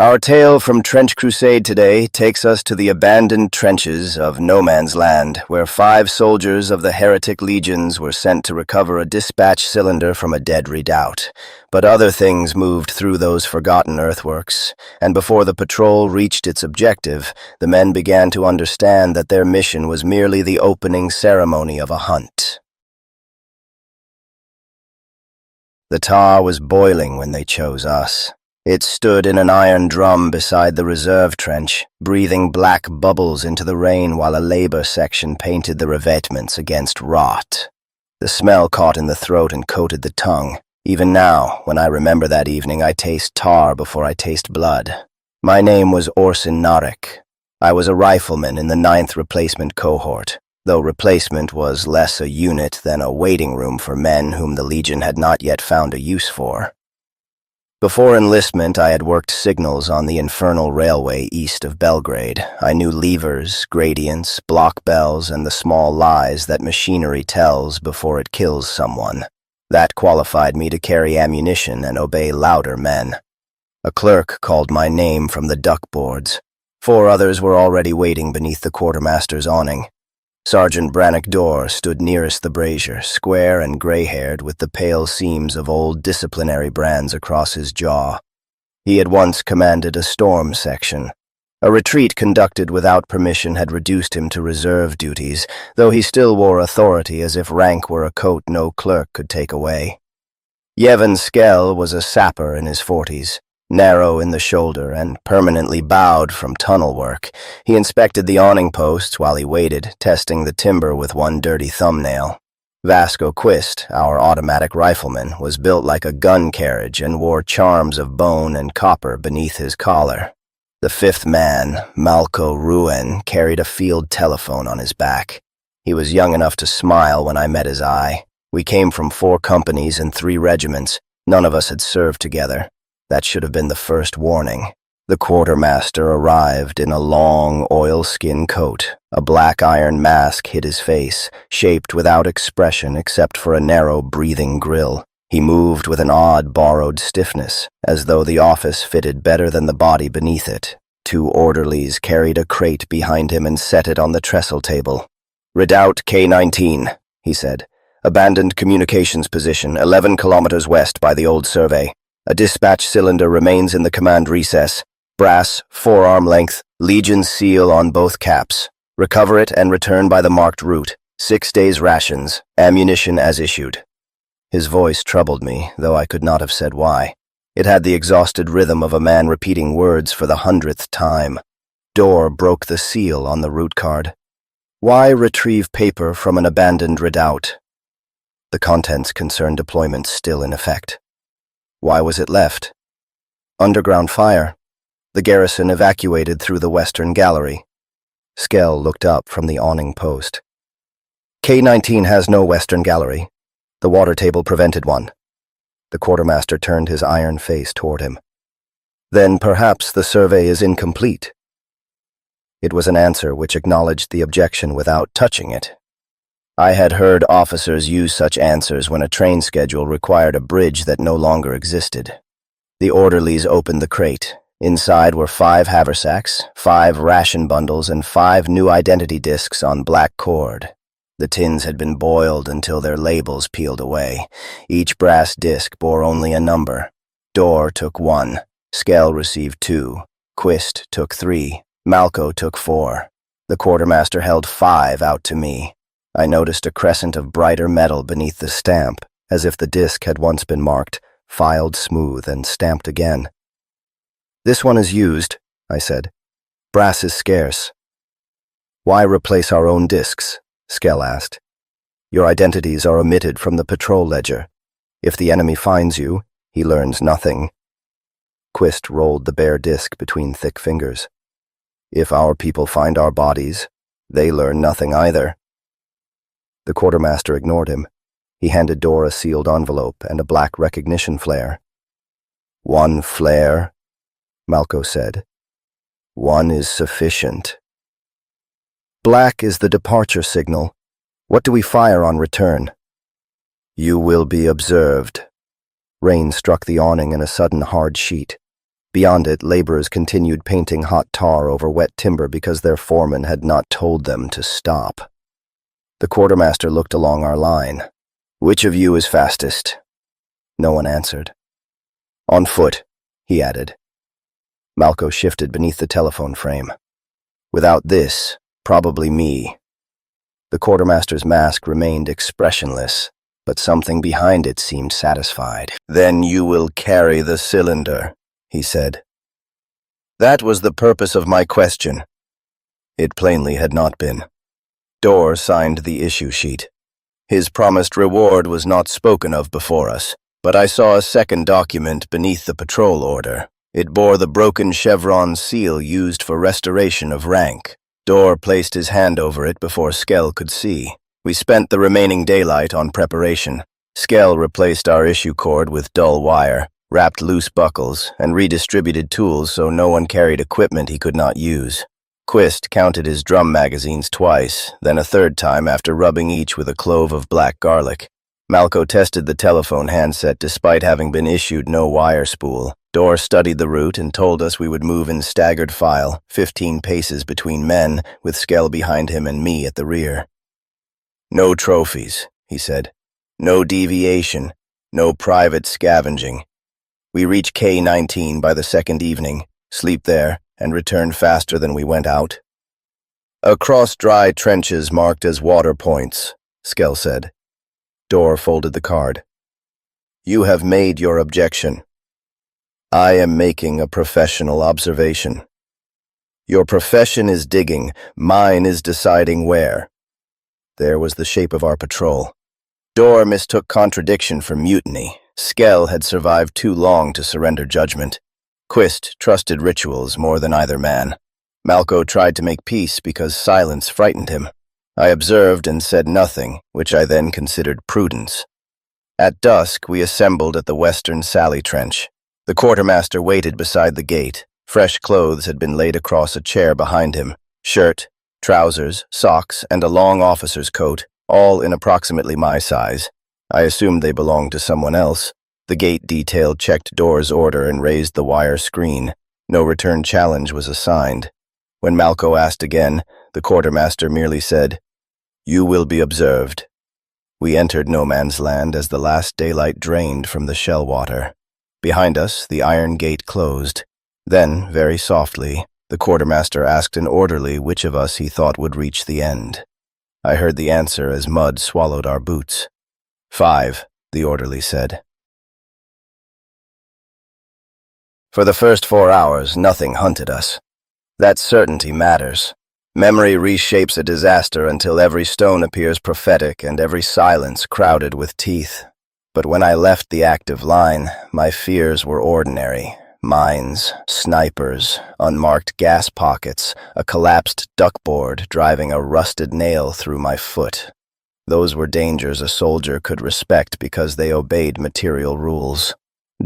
Our tale from Trench Crusade today takes us to the abandoned trenches of No Man's Land, where 5 soldiers of the Heretic Legions were sent to recover a dispatch cylinder from a dead redoubt. But other things moved through those forgotten earthworks, and before the patrol reached its objective, the men began to understand that their mission was merely the opening ceremony of a hunt. The tar was boiling when they chose us. It stood in an iron drum beside the reserve trench, breathing black bubbles into the rain while a labor section painted the revetments against rot. The smell caught in the throat and coated the tongue. Even now, when I remember that evening, I taste tar before I taste blood. My name was Orson Narek. I was a rifleman in the 9th replacement cohort, though replacement was less a unit than a waiting room for men whom the Legion had not yet found a use for. Before enlistment, I had worked signals on the infernal railway east of Belgrade. I knew levers, gradients, block bells, and the small lies that machinery tells before it kills someone. That qualified me to carry ammunition and obey louder men. A clerk called my name from the duck boards. 4 others were already waiting beneath the quartermaster's awning. Sergeant Brannock Dorr stood nearest the brazier, square and gray-haired with the pale seams of old disciplinary brands across his jaw. He had once commanded a storm section. A retreat conducted without permission had reduced him to reserve duties, though he still wore authority as if rank were a coat no clerk could take away. Yevon Skell was a sapper in his 40s. Narrow in the shoulder and permanently bowed from tunnel work. He inspected the awning posts while he waited, testing the timber with one dirty thumbnail. Vasco Quist, our automatic rifleman, was built like a gun carriage and wore charms of bone and copper beneath his collar. The 5th man, Malco Ruen, carried a field telephone on his back. He was young enough to smile when I met his eye. We came from 4 companies and 3 regiments. None of us had served together. That should have been the first warning. The quartermaster arrived in a long oilskin coat. A black iron mask hid his face, shaped without expression except for a narrow breathing grill. He moved with an odd borrowed stiffness, as though the office fitted better than the body beneath it. 2 orderlies carried a crate behind him and set it on the trestle table. "Redoubt K-19, he said. "Abandoned communications position, 11 kilometers west by the old survey. A dispatch cylinder remains in the command recess. Brass, forearm length, Legion seal on both caps. Recover it and return by the marked route. 6 days rations, ammunition as issued." His voice troubled me, though I could not have said why. It had the exhausted rhythm of a man repeating words for the 100th time. Dorr broke the seal on the route card. Why retrieve paper from an abandoned redoubt? The contents concerned deployments still in effect. Why was it left? Underground fire. The garrison evacuated through the western gallery. Skell looked up from the awning post. "K-19 has no western gallery. The water table prevented one." The quartermaster turned his iron face toward him. "Then perhaps the survey is incomplete." It was an answer which acknowledged the objection without touching it. I had heard officers use such answers when a train schedule required a bridge that no longer existed. The orderlies opened the crate. Inside were 5 haversacks, 5 ration bundles, and 5 new identity discs on black cord. The tins had been boiled until their labels peeled away. Each brass disc bore only a number. Dorr took 1. Skell received 2. Quist took 3. Malco took 4. The quartermaster held 5 out to me. I noticed a crescent of brighter metal beneath the stamp, as if the disc had once been marked, filed smooth, and stamped again. "This one is used," I said. "Brass is scarce." "Why replace our own discs?" Skell asked. "Your identities are omitted from the patrol ledger. If the enemy finds you, he learns nothing." Quist rolled the bare disc between thick fingers. "If our people find our bodies, they learn nothing either." The quartermaster ignored him. He handed Dorr a sealed envelope and a black recognition flare. "1 flare," Malco said. "1 is sufficient." "Black is the departure signal. What do we fire on return?" "You will be observed." Rain struck the awning in a sudden hard sheet. Beyond it, laborers continued painting hot tar over wet timber because their foreman had not told them to stop. The quartermaster looked along our line. "Which of you is fastest?" No one answered. "On foot," he added. Malco shifted beneath the telephone frame. "Without this, probably me." The quartermaster's mask remained expressionless, but something behind it seemed satisfied. "Then you will carry the cylinder," he said. That was the purpose of my question. It plainly had not been. Dorr signed the issue sheet. His promised reward was not spoken of before us, but I saw a second document beneath the patrol order. It bore the broken chevron seal used for restoration of rank. Dorr placed his hand over it before Skell could see. We spent the remaining daylight on preparation. Skell replaced our issue cord with dull wire, wrapped loose buckles, and redistributed tools so no one carried equipment he could not use. Quist counted his drum magazines twice, then a third time after rubbing each with a clove of black garlic. Malco tested the telephone handset despite having been issued no wire spool. Dorr studied the route and told us we would move in staggered file, 15 paces between men, with Skell behind him and me at the rear. "No trophies," he said. "No deviation. No private scavenging. We reach K-19 by the second evening, sleep there, and return faster than we went out." "Across dry trenches marked as water points," Skell said. Dorr folded the card. "You have made your objection. I am making a professional observation. Your profession is digging, mine is deciding where." There was the shape of our patrol. Dorr mistook contradiction for mutiny. Skell had survived too long to surrender judgment. Quist trusted rituals more than either man. Malco tried to make peace because silence frightened him. I observed and said nothing, which I then considered prudence. At dusk, we assembled at the western Sally Trench. The quartermaster waited beside the gate. Fresh clothes had been laid across a chair behind him. Shirt, trousers, socks, and a long officer's coat, all in approximately my size. I assumed they belonged to someone else. The gate detail checked Dorr's order and raised the wire screen. No return challenge was assigned. When Malco asked again, the quartermaster merely said, "You will be observed." We entered no man's land as the last daylight drained from the shell water. Behind us, the iron gate closed. Then, very softly, the quartermaster asked an orderly which of us he thought would reach the end. I heard the answer as mud swallowed our boots. 5, the orderly said. For the first 4 hours, nothing hunted us. That certainty matters. Memory reshapes a disaster until every stone appears prophetic and every silence crowded with teeth. But when I left the active line, my fears were ordinary. Mines, snipers, unmarked gas pockets, a collapsed duckboard driving a rusted nail through my foot. Those were dangers a soldier could respect because they obeyed material rules.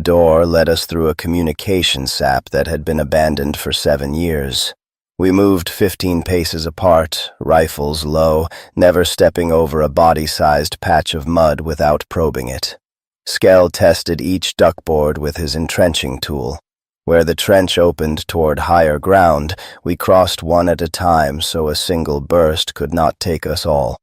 Dorr led us through a communication sap that had been abandoned for 7 years. We moved 15 paces apart, rifles low, never stepping over a body-sized patch of mud without probing it. Skell tested each duckboard with his entrenching tool. Where the trench opened toward higher ground, we crossed one at a time so a single burst could not take us all.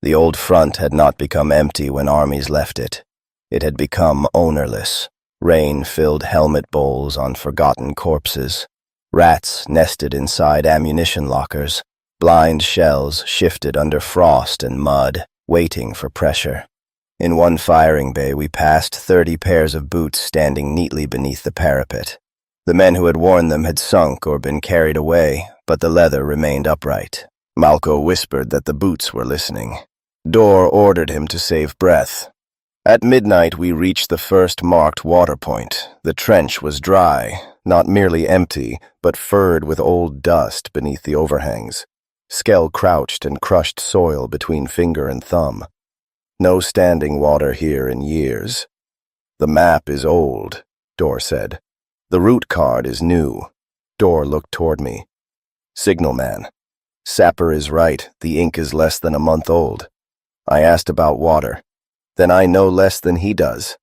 The old front had not become empty when armies left it. It had become ownerless. Rain filled helmet bowls on forgotten corpses. Rats nested inside ammunition lockers. Blind shells shifted under frost and mud, waiting for pressure. In one firing bay, we passed 30 pairs of boots standing neatly beneath the parapet. The men who had worn them had sunk or been carried away, but the leather remained upright. Malco whispered that the boots were listening. Dorr ordered him to save breath. At midnight, we reached the first marked water point. The trench was dry, not merely empty, but furred with old dust beneath the overhangs. Skell crouched and crushed soil between finger and thumb. No standing water here in years. "The map is old," Dorr said. "The route card is new." Dorr looked toward me. "Signalman. Sapper is right, the ink is less than a month old." I asked about water. "Then I know less than he does."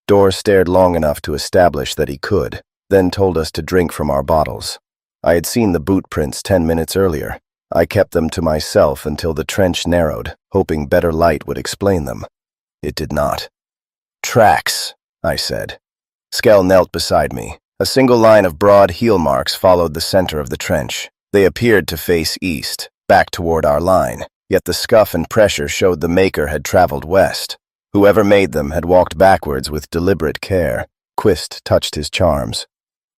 Dorr stared long enough to establish that he could. then told us to drink from our bottles. I had seen the boot prints 10 minutes earlier. I kept them to myself until the trench narrowed, hoping better light would explain them. It did not. "Tracks," I said. Skell knelt beside me. A single line of broad heel marks followed the center of the trench. They appeared to face east, back toward our line, yet the scuff and pressure showed the maker had traveled west. Whoever made them had walked backwards with deliberate care. Quist touched his charms.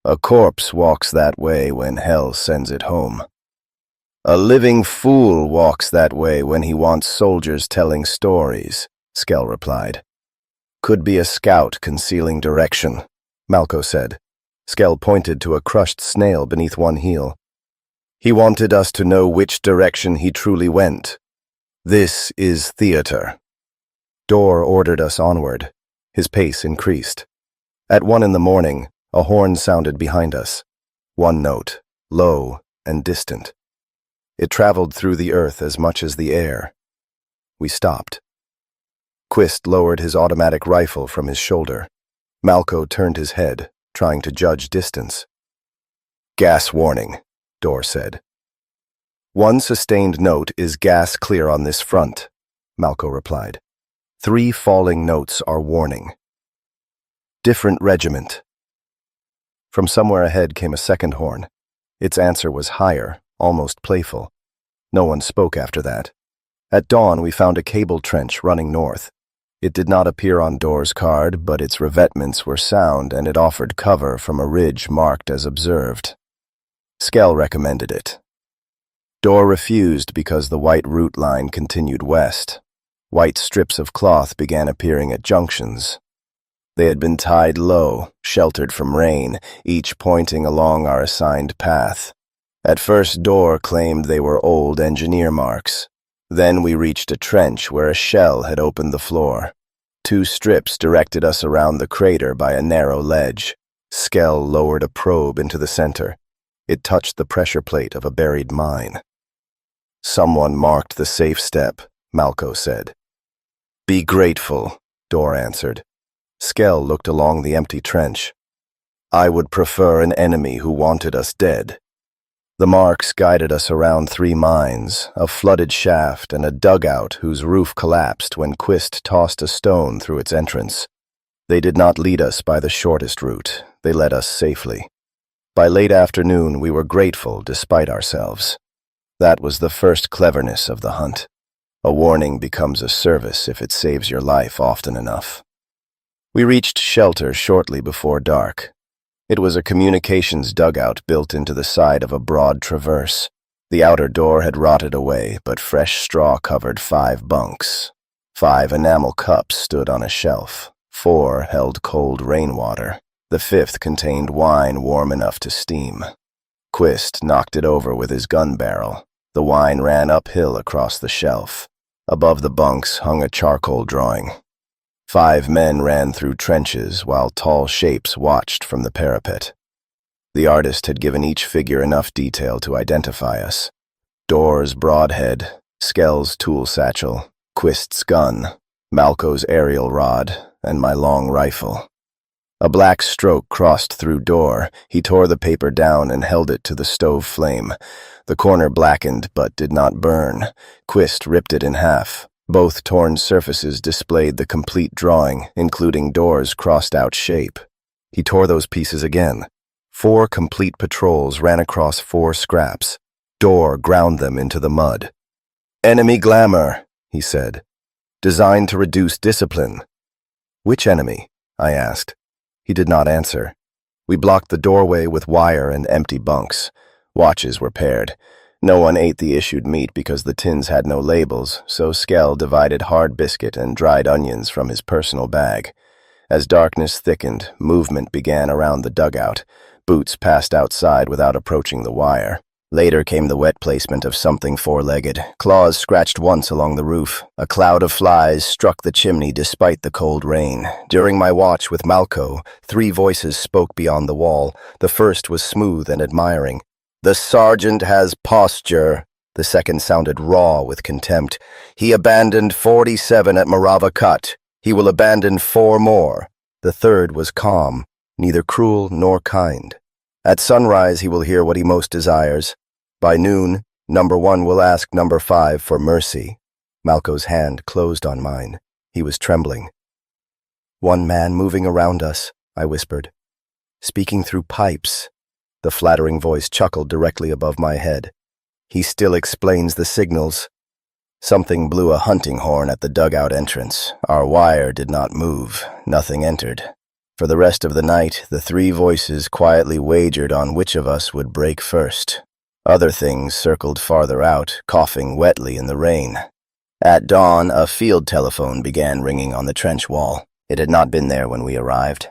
"A corpse walks that way when hell sends it home. A living fool walks that way when he wants soldiers telling stories," Skell replied. "Could be a scout concealing direction," Malco said. Skell pointed to a crushed snail beneath one heel. "He wanted us to know which direction he truly went. This is theater." Dor ordered us onward. His pace increased. At 1 in the morning, a horn sounded behind us. One note, low and distant. It traveled through the earth as much as the air. We stopped. Quist lowered his automatic rifle from his shoulder. Malco turned his head, trying to judge distance. "Gas warning," Dor said. "One sustained note is gas clear on this front," Malco replied. 3 falling notes are warning. "Different regiment." From somewhere ahead came a second horn. Its answer was higher, almost playful. No one spoke after that. At dawn, we found a cable trench running north. It did not appear on Dor's card, but its revetments were sound and it offered cover from a ridge marked as observed. Skell recommended it. Dor refused because the white route line continued west. White strips of cloth began appearing at junctions. They had been tied low, sheltered from rain, each pointing along our assigned path. At first, Dor claimed they were old engineer marks. Then we reached a trench where a shell had opened the floor. 2 strips directed us around the crater by a narrow ledge. Skell lowered a probe into the center. It touched the pressure plate of a buried mine. "Someone marked the safe step," Malco said. "Be grateful," Dor answered. Skell looked along the empty trench. "I would prefer an enemy who wanted us dead." The marks guided us around 3 mines, a flooded shaft and a dugout whose roof collapsed when Quist tossed a stone through its entrance. They did not lead us by the shortest route. They led us safely. By late afternoon, we were grateful despite ourselves. That was the first cleverness of the hunt. A warning becomes a service if it saves your life often enough. We reached shelter shortly before dark. It was a communications dugout built into the side of a broad traverse. The outer door had rotted away, but fresh straw covered 5 bunks. 5 enamel cups stood on a shelf. 4 held cold rainwater. The 5th contained wine warm enough to steam. Quist knocked it over with his gun barrel. The wine ran uphill across the shelf. Above the bunks hung a charcoal drawing. 5 men ran through trenches while tall shapes watched from the parapet. The artist had given each figure enough detail to identify us. Dor's broad head, Skell's tool satchel, Quist's gun, Malco's aerial rod, and my long rifle. A black stroke crossed through Dor. He tore the paper down and held it to the stove flame. The corner blackened but did not burn. Quist ripped it in half. Both torn surfaces displayed the complete drawing, including Dor's crossed-out shape. He tore those pieces again. 4 complete patrols ran across 4 scraps. Dor ground them into the mud. "Enemy glamour," he said. "Designed to reduce discipline." "Which enemy?" I asked. He did not answer. We blocked the doorway with wire and empty bunks. Watches were paired. No one ate the issued meat because the tins had no labels, so Skell divided hard biscuit and dried onions from his personal bag. As darkness thickened, movement began around the dugout. Boots passed outside without approaching the wire. Later came the wet placement of something 4-legged. Claws scratched once along the roof. A cloud of flies struck the chimney despite the cold rain. During my watch with Malco, 3 voices spoke beyond the wall. The first was smooth and admiring. "The sergeant has posture." The second sounded raw with contempt. "He abandoned 47 at Morava Cut. He will abandon 4 more." The third was calm. neither cruel nor kind. At sunrise he will hear what he most desires. By noon, number 1 will ask number 5 for mercy. Malco's hand closed on mine. He was trembling. "One man moving around us," I whispered. "Speaking through pipes." The flattering voice chuckled directly above my head. "He still explains the signals." Something blew a hunting horn at the dugout entrance. Our wire did not move. Nothing entered. For the rest of the night, the 3 voices quietly wagered on which of us would break first. Other things circled farther out, coughing wetly in the rain. At dawn, a field telephone began ringing on the trench wall. It had not been there when we arrived.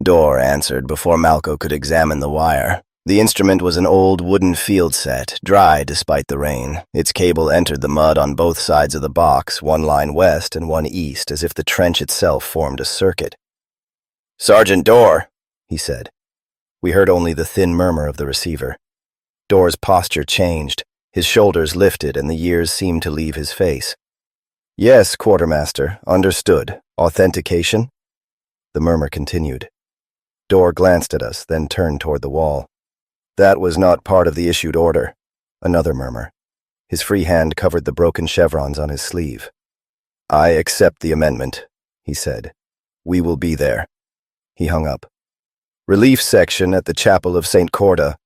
Door answered before Malco could examine the wire. The instrument was an old wooden field set, dry despite the rain. Its cable entered the mud on both sides of the box, one line west and one east, as if the trench itself formed a circuit. "Sergeant Dorr," he said. We heard only the thin murmur of the receiver. Dorr's posture changed. His shoulders lifted and the years seemed to leave his face. "Yes, Quartermaster. Understood. Authentication?" The murmur continued. Dorr glanced at us, then turned toward the wall. "That was not part of the issued order." Another murmur. His free hand covered the broken chevrons on his sleeve. "I accept the amendment," he said. "We will be there." He hung up. "Relief section at the Chapel of St. Corda.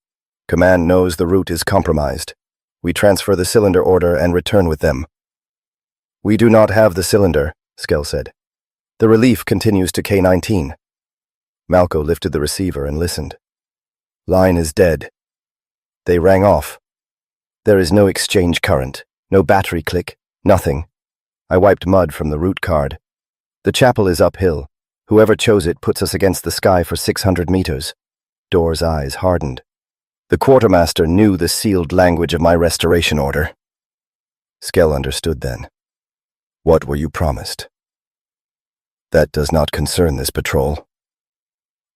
Command knows the route is compromised. We transfer the cylinder order and return with them." "We do not have the cylinder," Skell said. "The relief continues to K-19. Malco lifted the receiver and listened. "Line is dead." They rang off. There is no exchange current, no battery click, nothing. I wiped mud from the route card. The chapel is uphill. Whoever chose it puts us against the sky for 600 meters. Dorr's eyes hardened. The quartermaster knew the sealed language of my restoration order. Skell understood then. "What were you promised?" "That does not concern this patrol."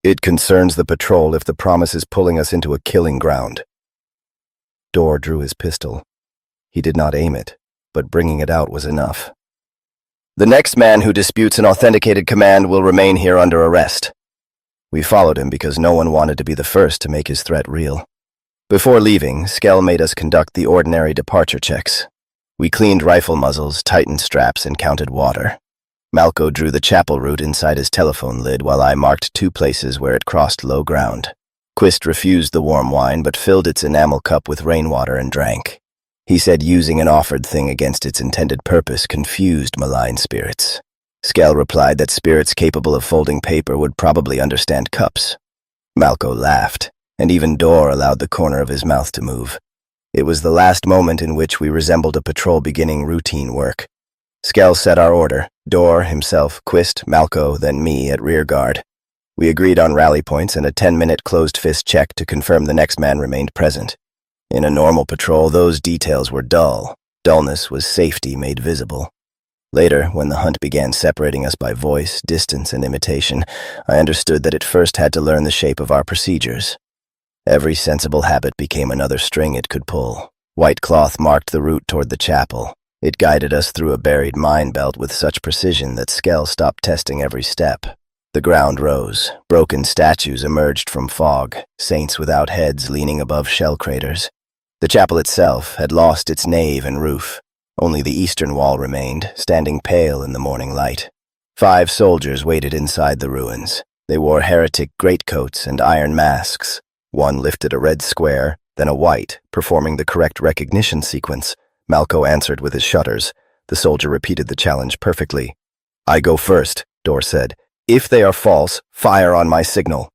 "It concerns the patrol if the promise is pulling us into a killing ground." Dorr drew his pistol. He did not aim it, but bringing it out was enough. "The next man who disputes an authenticated command will remain here under arrest." We followed him because no one wanted to be the first to make his threat real. Before leaving, Skell made us conduct the ordinary departure checks. We cleaned rifle muzzles, tightened straps, and counted water. Malco drew the chapel route inside his telephone lid while I marked 2 places where it crossed low ground. Quist refused the warm wine but filled its enamel cup with rainwater and drank. He said using an offered thing against its intended purpose confused malign spirits. Skell replied that spirits capable of folding paper would probably understand cups. Malco laughed, and even Dorr allowed the corner of his mouth to move. It was the last moment in which we resembled a patrol beginning routine work. Skell set our order, Dorr, himself, Quist, Malco, then me at rear guard. We agreed on rally points and a 10-minute closed-fist check to confirm the next man remained present. In a normal patrol, those details were dull. Dullness was safety made visible. Later, when the hunt began separating us by voice, distance, and imitation, I understood that it first had to learn the shape of our procedures. Every sensible habit became another string it could pull. White cloth marked the route toward the chapel. It guided us through a buried mine belt with such precision that Skell stopped testing every step. The ground rose. Broken statues emerged from fog, saints without heads leaning above shell craters. The chapel itself had lost its nave and roof. Only the eastern wall remained, standing pale in the morning light. 5 soldiers waited inside the ruins. They wore heretic greatcoats and iron masks. One lifted a red square, then a white, performing the correct recognition sequence. Malco answered with his shutters. The soldier repeated the challenge perfectly. "I go first," Dorr said. "If they are false, fire on my signal."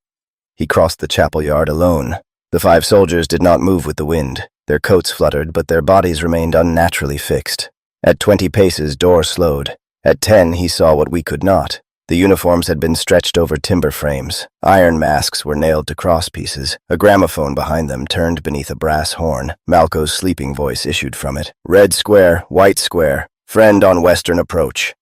He crossed the chapel yard alone. The 5 soldiers did not move with the wind. Their coats fluttered, but their bodies remained unnaturally fixed. At 20 paces, Dorr slowed. At 10, he saw what we could not. The uniforms had been stretched over timber frames. Iron masks were nailed to crosspieces. A gramophone behind them turned beneath a brass horn. Malco's sleeping voice issued from it. "Red square, white square. Friend on western approach."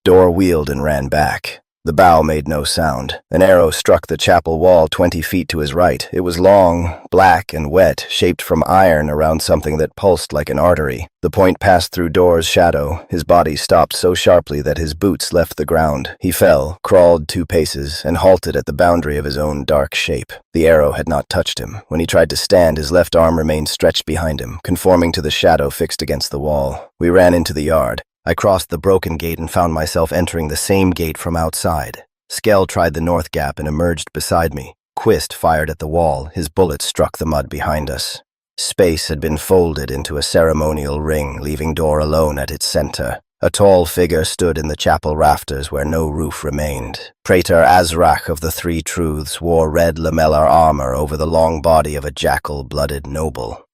Dorr wheeled and ran back. The bow made no sound. An arrow struck the chapel wall 20 feet to his right. It was long, black, and wet, shaped from iron around something that pulsed like an artery. The point passed through Dor's shadow. His body stopped so sharply that his boots left the ground. He fell, crawled 2 paces, and halted at the boundary of his own dark shape. The arrow had not touched him. When he tried to stand, his left arm remained stretched behind him, conforming to the shadow fixed against the wall. We ran into the yard. I crossed the broken gate and found myself entering the same gate from outside. Skell tried the north gap and emerged beside me. Quist fired at the wall. His bullet struck the mud behind us. Space had been folded into a ceremonial ring, leaving Dor alone at its center. A tall figure stood in the chapel rafters where no roof remained. Praetor Azrak of the Three Truths wore red lamellar armor over the long body of a jackal-blooded noble.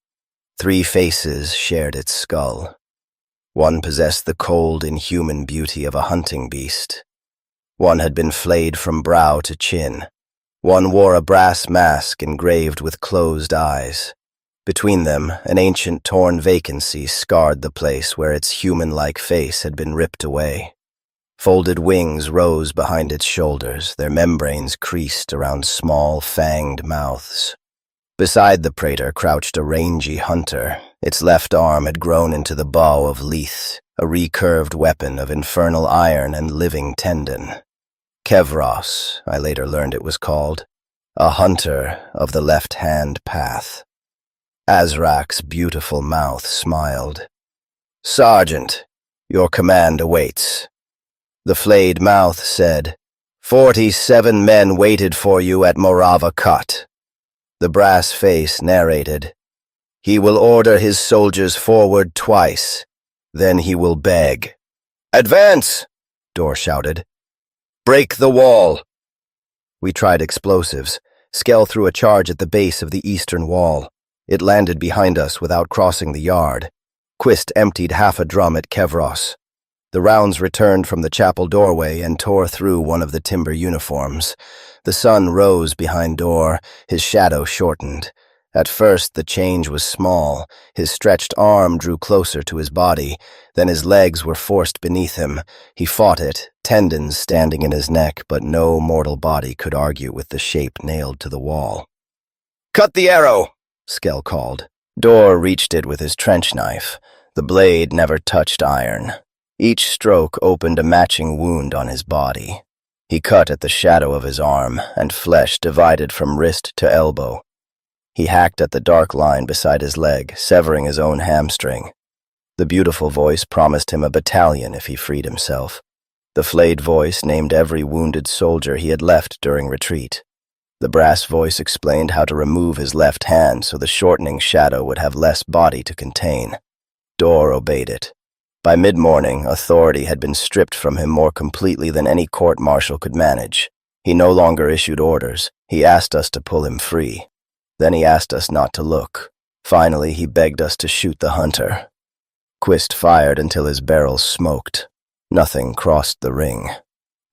3 faces shared its skull. One possessed the cold, inhuman beauty of a hunting beast. One had been flayed from brow to chin. One wore a brass mask engraved with closed eyes. Between them, an ancient torn vacancy scarred the place where its human-like face had been ripped away. Folded wings rose behind its shoulders, their membranes creased around small, fanged mouths. Beside the praetor crouched a rangy hunter. Its left arm had grown into the bow of Leith, a recurved weapon of infernal iron and living tendon. Kevros, I later learned it was called, a hunter of the left-hand path. Azrak's beautiful mouth smiled. "Sergeant, your command awaits." The flayed mouth said, 47 men waited for you at Morava Cut." The brass face narrated, "He will order his soldiers forward twice, then he will beg." "Advance!" Dor shouted. "Break the wall!" We tried explosives. Skell threw a charge at the base of the eastern wall. It landed behind us without crossing the yard. Quist emptied half a drum at Kevros. The rounds returned from the chapel doorway and tore through one of the timber uniforms. The sun rose behind Dor, his shadow shortened. At first the change was small. His stretched arm drew closer to his body. Then his legs were forced beneath him. He fought it, tendons standing in his neck, but no mortal body could argue with the shape nailed to the wall. "Cut the arrow!" Skell called. Dor reached it with his trench knife. The blade never touched iron. Each stroke opened a matching wound on his body. He cut at the shadow of his arm, and flesh divided from wrist to elbow. He hacked at the dark line beside his leg, severing his own hamstring. The beautiful voice promised him a battalion if he freed himself. The flayed voice named every wounded soldier he had left during retreat. The brass voice explained how to remove his left hand so the shortening shadow would have less body to contain. Dor obeyed it. By mid-morning, authority had been stripped from him more completely than any court-martial could manage. He no longer issued orders. He asked us to pull him free. Then he asked us not to look. Finally, he begged us to shoot the hunter. Quist fired until his barrel smoked. Nothing crossed the ring.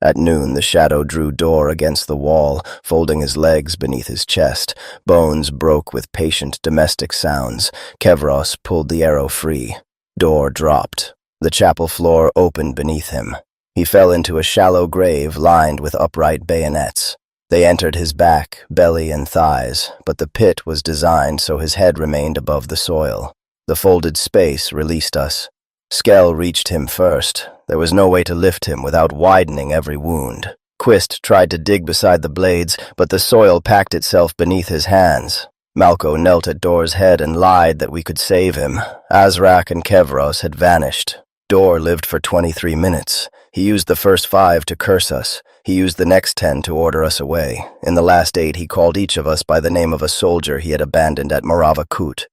At noon, the shadow drew Dor against the wall, folding his legs beneath his chest. Bones broke with patient domestic sounds. Kevros pulled the arrow free. Dor dropped. The chapel floor opened beneath him. He fell into a shallow grave lined with upright bayonets. They entered his back, belly, and thighs, but the pit was designed so his head remained above the soil. The folded space released us. Skell reached him first. There was no way to lift him without widening every wound. Quist tried to dig beside the blades, but the soil packed itself beneath his hands. Malco knelt at Dor's head and lied that we could save him. Azrak and Kevros had vanished. Dor lived for 23 minutes. He used the first 5 to curse us. He used the next 10 to order us away. In the last 8, he called each of us by the name of a soldier he had abandoned at Morava Kut.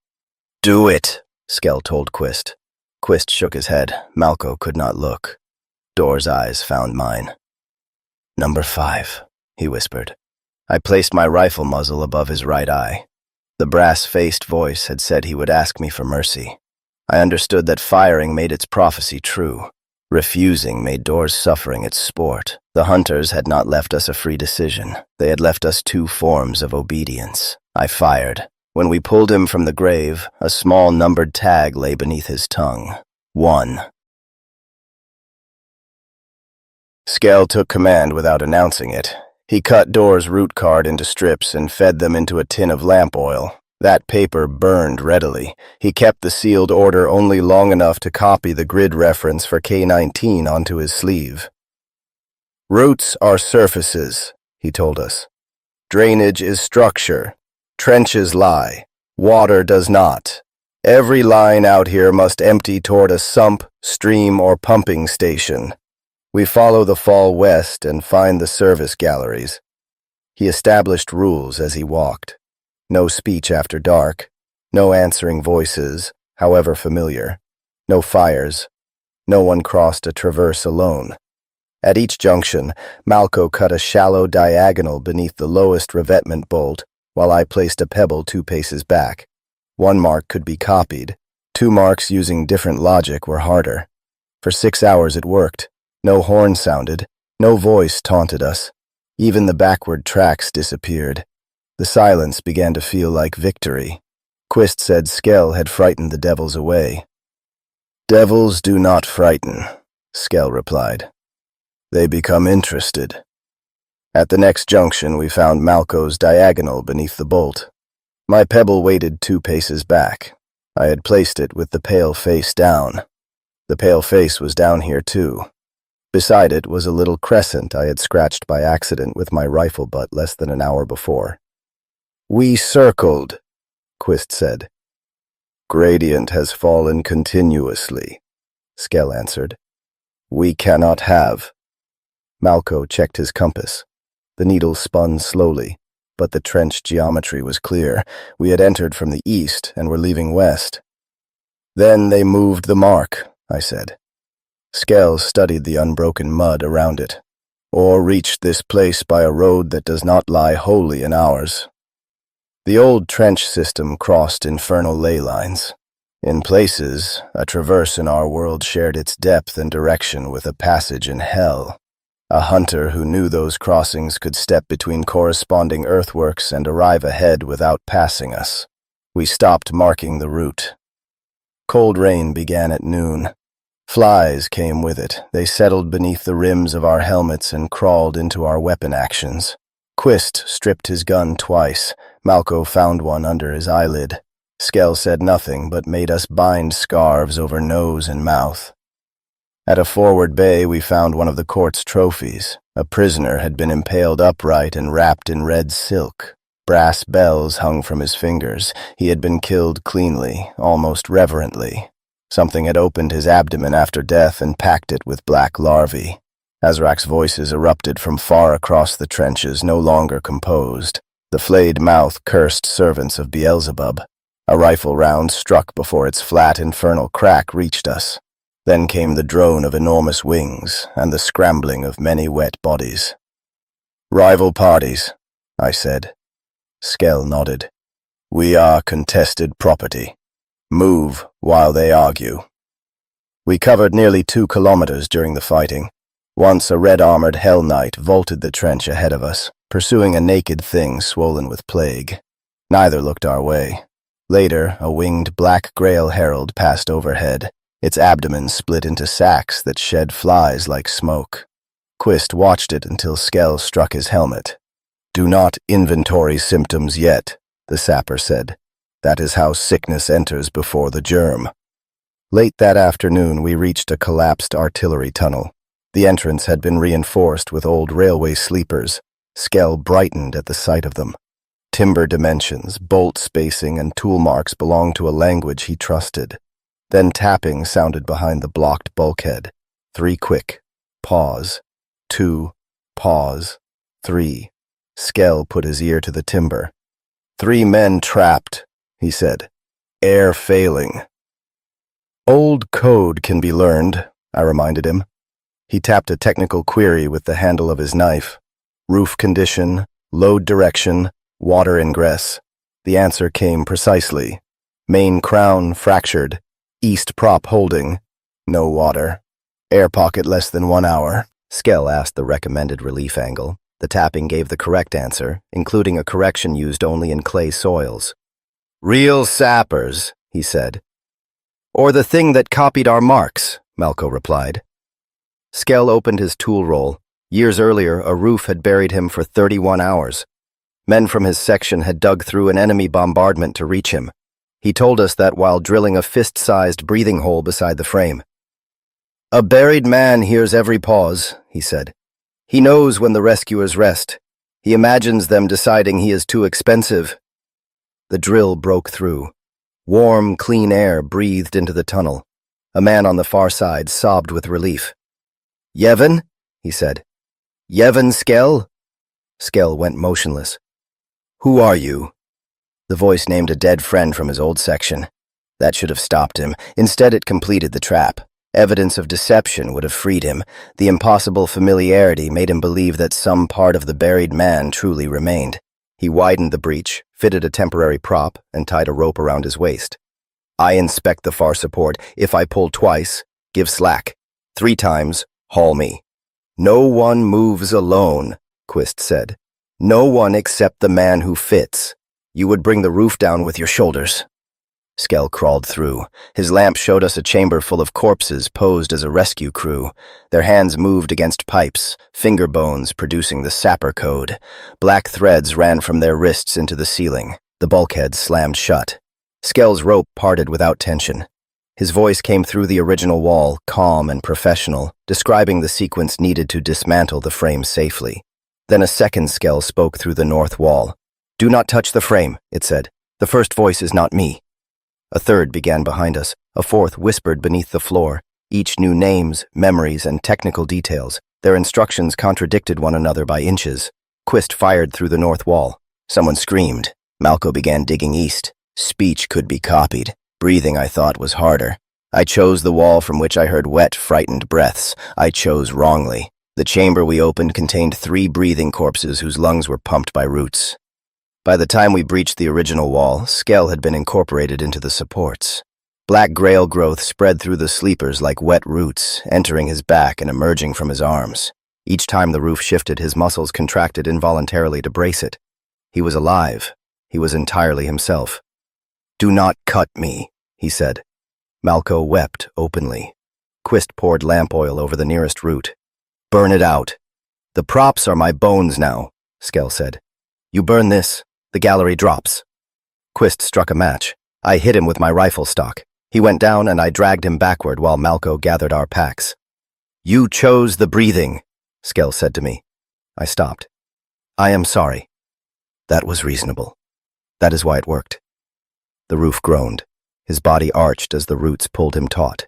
"Do it," Skell told Quist. Quist shook his head. Malco could not look. Dor's eyes found mine. "Number 5, he whispered. I placed my rifle muzzle above his right eye. The brass-faced voice had said he would ask me for mercy. I understood that firing made its prophecy true. Refusing made Dor's suffering its sport. The hunters had not left us a free decision. They had left us 2 forms of obedience. I fired. When we pulled him from the grave, a small numbered tag lay beneath his tongue. 1. Skell took command without announcing it. He cut Door's root card into strips and fed them into a tin of lamp oil. That paper burned readily. He kept the sealed order only long enough to copy the grid reference for K-19 onto his sleeve. Roots are surfaces, he told us. Drainage is structure. Trenches lie. Water does not. Every line out here must empty toward a sump, stream, or pumping station. We follow the fall west and find the service galleries. He established rules as he walked. No speech after dark. No answering voices, however familiar. No fires. No one crossed a traverse alone. At each junction, Malco cut a shallow diagonal beneath the lowest revetment bolt, while I placed a pebble 2 paces back. One mark could be copied. 2 marks using different logic were harder. For 6 hours it worked. No horn sounded. No voice taunted us. Even the backward tracks disappeared. The silence began to feel like victory. Quist said Skell had frightened the devils away. "Devils do not frighten," Skell replied. "They become interested." At the next junction, we found Malco's diagonal beneath the bolt. My pebble waited 2 paces back. I had placed it with the pale face down. The pale face was down here, too. Beside it was a little crescent I had scratched by accident with my rifle butt less than an hour before. "We circled," Quist said. "Gradient has fallen continuously," Skell answered. "We cannot have." Malco checked his compass. The needle spun slowly, but the trench geometry was clear. We had entered from the east and were leaving west. "Then they moved the mark," I said. Skell studied the unbroken mud around it. "Or reached this place by a road that does not lie wholly in ours." The old trench system crossed infernal ley lines. In places, a traverse in our world shared its depth and direction with a passage in hell. A hunter who knew those crossings could step between corresponding earthworks and arrive ahead without passing us. We stopped marking the route. Cold rain began at noon. Flies came with it. They settled beneath the rims of our helmets and crawled into our weapon actions. Quist stripped his gun twice. Malco found one under his eyelid. Skell said nothing, but made us bind scarves over nose and mouth. At a forward bay, we found one of the court's trophies. A prisoner had been impaled upright and wrapped in red silk. Brass bells hung from his fingers. He had been killed cleanly, almost reverently. Something had opened his abdomen after death and packed it with black larvae. Azrak's voices erupted from far across the trenches, no longer composed. The flayed mouth cursed servants of Beelzebub. A rifle round struck before its flat infernal crack reached us. Then came the drone of enormous wings and the scrambling of many wet bodies. "Rival parties," I said. Skell nodded. "We are contested property. Move while they argue." We covered nearly 2 kilometers during the fighting. Once a red-armored Hell Knight vaulted the trench ahead of us, pursuing a naked thing swollen with plague. Neither looked our way. Later, a winged black Grail Herald passed overhead. Its abdomen split into sacs that shed flies like smoke. Quist watched it until Skell struck his helmet. "Do not inventory symptoms yet," the sapper said. "That is how sickness enters before the germ." Late that afternoon, we reached a collapsed artillery tunnel. The entrance had been reinforced with old railway sleepers. Skell brightened at the sight of them. Timber dimensions, bolt spacing, and tool marks belonged to a language he trusted. Then tapping sounded behind the blocked bulkhead. 3 quick. Pause. 2. Pause. 3. Skell put his ear to the timber. 3 men trapped, he said. Air failing. Old code can be learned, I reminded him. He tapped a technical query with the handle of his knife. Roof condition, load direction, water ingress. The answer came precisely. Main crown fractured. East prop holding. No water. Air pocket less than 1 hour. Skell asked the recommended relief angle. The tapping gave the correct answer, including a correction used only in clay soils. "Real sappers," he said. "Or the thing that copied our marks," Malco replied. Skell opened his tool roll. Years earlier, a roof had buried him for 31 hours. Men from his section had dug through an enemy bombardment to reach him. He told us that while drilling a fist-sized breathing hole beside the frame. "A buried man hears every pause," he said. "He knows when the rescuers rest. He imagines them deciding he is too expensive." The drill broke through. Warm, clean air breathed into the tunnel. A man on the far side sobbed with relief. "Yevon?" he said. "Yevon Skell?" Skell went motionless. "Who are you?" The voice named a dead friend from his old section. That should have stopped him. Instead, it completed the trap. Evidence of deception would have freed him. The impossible familiarity made him believe that some part of the buried man truly remained. He widened the breach, fitted a temporary prop, and tied a rope around his waist. "I inspect the far support. If I pull twice, give slack. 3 times, haul me." "No one moves alone," Quist said. "No one except the man who fits. You would bring the roof down with your shoulders." Skell crawled through. His lamp showed us a chamber full of corpses posed as a rescue crew. Their hands moved against pipes, finger bones producing the sapper code. Black threads ran from their wrists into the ceiling. The bulkheads slammed shut. Skell's rope parted without tension. His voice came through the original wall, calm and professional, describing the sequence needed to dismantle the frame safely. Then a second Skell spoke through the north wall. "Do not touch the frame," it said. "The first voice is not me." A third began behind us. A fourth whispered beneath the floor. Each knew names, memories, and technical details. Their instructions contradicted one another by inches. Quist fired through the north wall. Someone screamed. Malco began digging east. Speech could be copied. Breathing, I thought, was harder. I chose the wall from which I heard wet, frightened breaths. I chose wrongly. The chamber we opened contained 3 breathing corpses whose lungs were pumped by roots. By the time we breached the original wall, Skell had been incorporated into the supports. Black grail growth spread through the sleepers like wet roots, entering his back and emerging from his arms. Each time the roof shifted, his muscles contracted involuntarily to brace it. He was alive. He was entirely himself. "Do not cut me," he said. Malco wept openly. Quist poured lamp oil over the nearest root. "Burn it out." "The props are my bones now," Skell said. "You burn this, the gallery drops." Quist struck a match. I hit him with my rifle stock. He went down and I dragged him backward while Malco gathered our packs. "You chose the breathing," Skell said to me. I stopped. "I am sorry." That was reasonable. That is why it worked. The roof groaned. His body arched as the roots pulled him taut.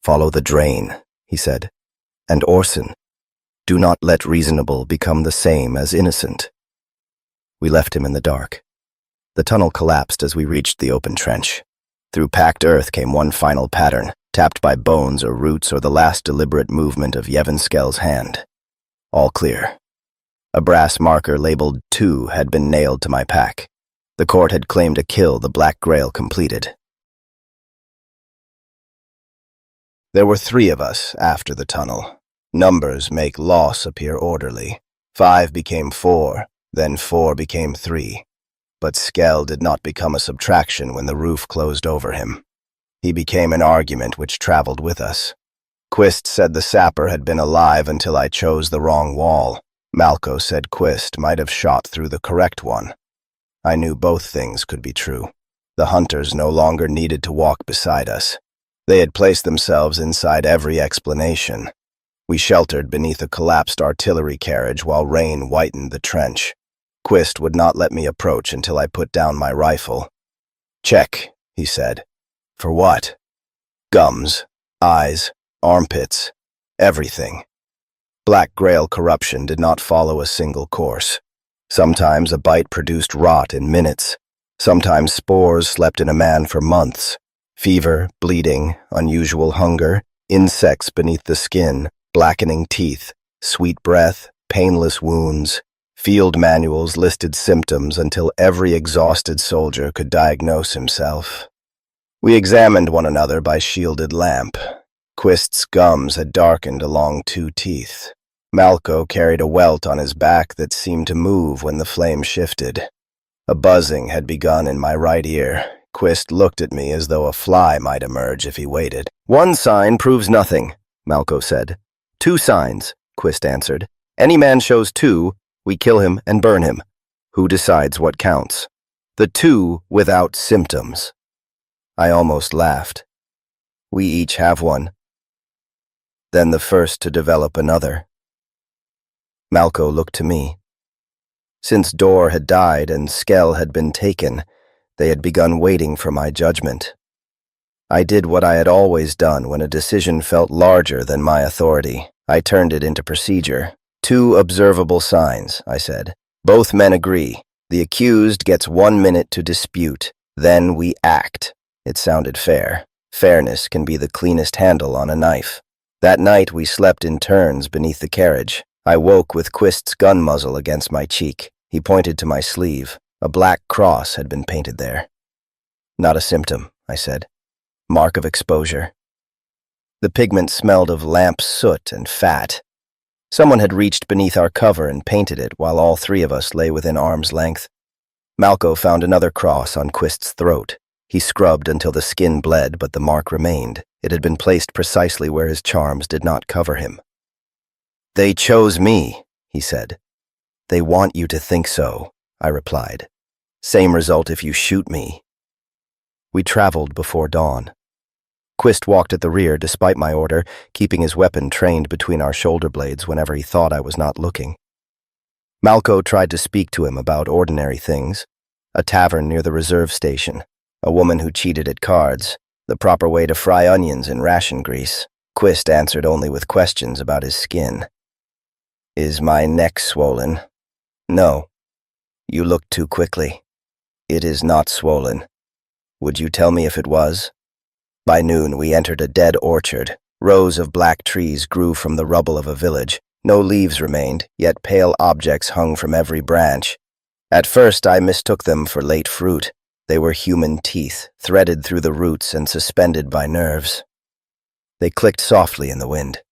"Follow the drain," he said. "And Orson, do not let reasonable become the same as innocent." We left him in the dark. The tunnel collapsed as we reached the open trench. Through packed earth came one final pattern, tapped by bones or roots or the last deliberate movement of Yevon Skell's hand. All clear. A brass marker labeled 2 had been nailed to my pack. The court had claimed a kill the Black Grail completed. There were 3 of us after the tunnel. Numbers make loss appear orderly. 5 became 4. Then 4 became 3. But Skell did not become a subtraction when the roof closed over him. He became an argument which traveled with us. Quist said the sapper had been alive until I chose the wrong wall. Malco said Quist might have shot through the correct one. I knew both things could be true. The hunters no longer needed to walk beside us. They had placed themselves inside every explanation. We sheltered beneath a collapsed artillery carriage while rain whitened the trench. Quist would not let me approach until I put down my rifle. "Check," he said. "For what?" "Gums, eyes, armpits, everything." Black Grail corruption did not follow a single course. Sometimes a bite produced rot in minutes. Sometimes spores slept in a man for months. Fever, bleeding, unusual hunger, insects beneath the skin, blackening teeth, sweet breath, painless wounds. Field manuals listed symptoms until every exhausted soldier could diagnose himself. We examined one another by shielded lamp. Quist's gums had darkened along 2 teeth. Malco carried a welt on his back that seemed to move when the flame shifted. A buzzing had begun in my right ear. Quist looked at me as though a fly might emerge if he waited. "One sign proves nothing," Malco said. 2 signs, Quist answered. Any man shows 2, we kill him and burn him. Who decides what counts? The 2 without symptoms. I almost laughed. We each have one. Then the first to develop another. Malco looked to me. Since Dor had died and Skell had been taken, they had begun waiting for my judgment. I did what I had always done when a decision felt larger than my authority. I turned it into procedure. 2 observable signs, I said. Both men agree. The accused gets 1 minute to dispute. Then we act. It sounded fair. Fairness can be the cleanest handle on a knife. That night we slept in turns beneath the carriage. I woke with Quist's gun muzzle against my cheek. He pointed to my sleeve. A black cross had been painted there. Not a symptom, I said. Mark of exposure. The pigment smelled of lamp soot and fat. Someone had reached beneath our cover and painted it while all 3 of us lay within arm's length. Malco found another cross on Quist's throat. He scrubbed until the skin bled, but the mark remained. It had been placed precisely where his charms did not cover him. They chose me, he said. They want you to think so, I replied. Same result if you shoot me. We traveled before dawn. Quist walked at the rear despite my order, keeping his weapon trained between our shoulder blades whenever he thought I was not looking. Malco tried to speak to him about ordinary things. A tavern near the reserve station. A woman who cheated at cards. The proper way to fry onions in ration grease. Quist answered only with questions about his skin. Is my neck swollen? No. You looked too quickly. It is not swollen. Would you tell me if it was? By noon we entered a dead orchard. Rows of black trees grew from the rubble of a village. No leaves remained, yet pale objects hung from every branch. At first I mistook them for late fruit. They were human teeth, threaded through the roots and suspended by nerves. They clicked softly in the wind.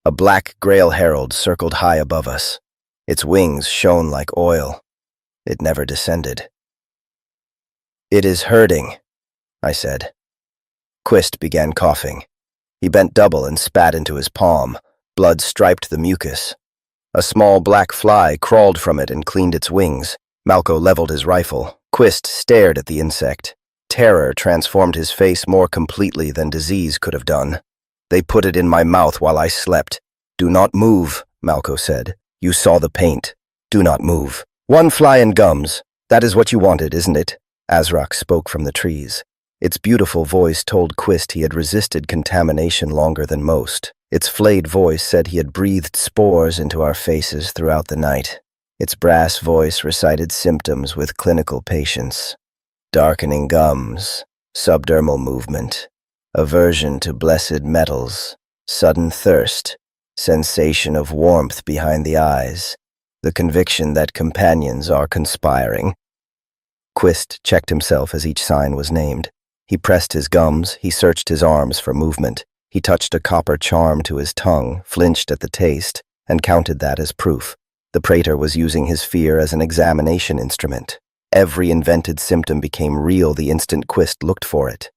A black grail herald circled high above us. Its wings shone like oil. It never descended. It is hurting, I said. Quist began coughing. He bent double and spat into his palm. Blood striped the mucus. A small black fly crawled from it and cleaned its wings. Malco leveled his rifle. Quist stared at the insect. Terror transformed his face more completely than disease could have done. They put it in my mouth while I slept. Do not move, Malco said. You saw the paint. Do not move. 1 fly and gums. That is what you wanted, isn't it? Azrak spoke from the trees. Its beautiful voice told Quist he had resisted contamination longer than most. Its flayed voice said he had breathed spores into our faces throughout the night. Its brass voice recited symptoms with clinical patience. Darkening gums, subdermal movement, aversion to blessed metals, sudden thirst, sensation of warmth behind the eyes, the conviction that companions are conspiring. Quist checked himself as each sign was named. He pressed his gums, he searched his arms for movement. He touched a copper charm to his tongue, flinched at the taste, and counted that as proof. The praetor was using his fear as an examination instrument. Every invented symptom became real the instant Quist looked for it.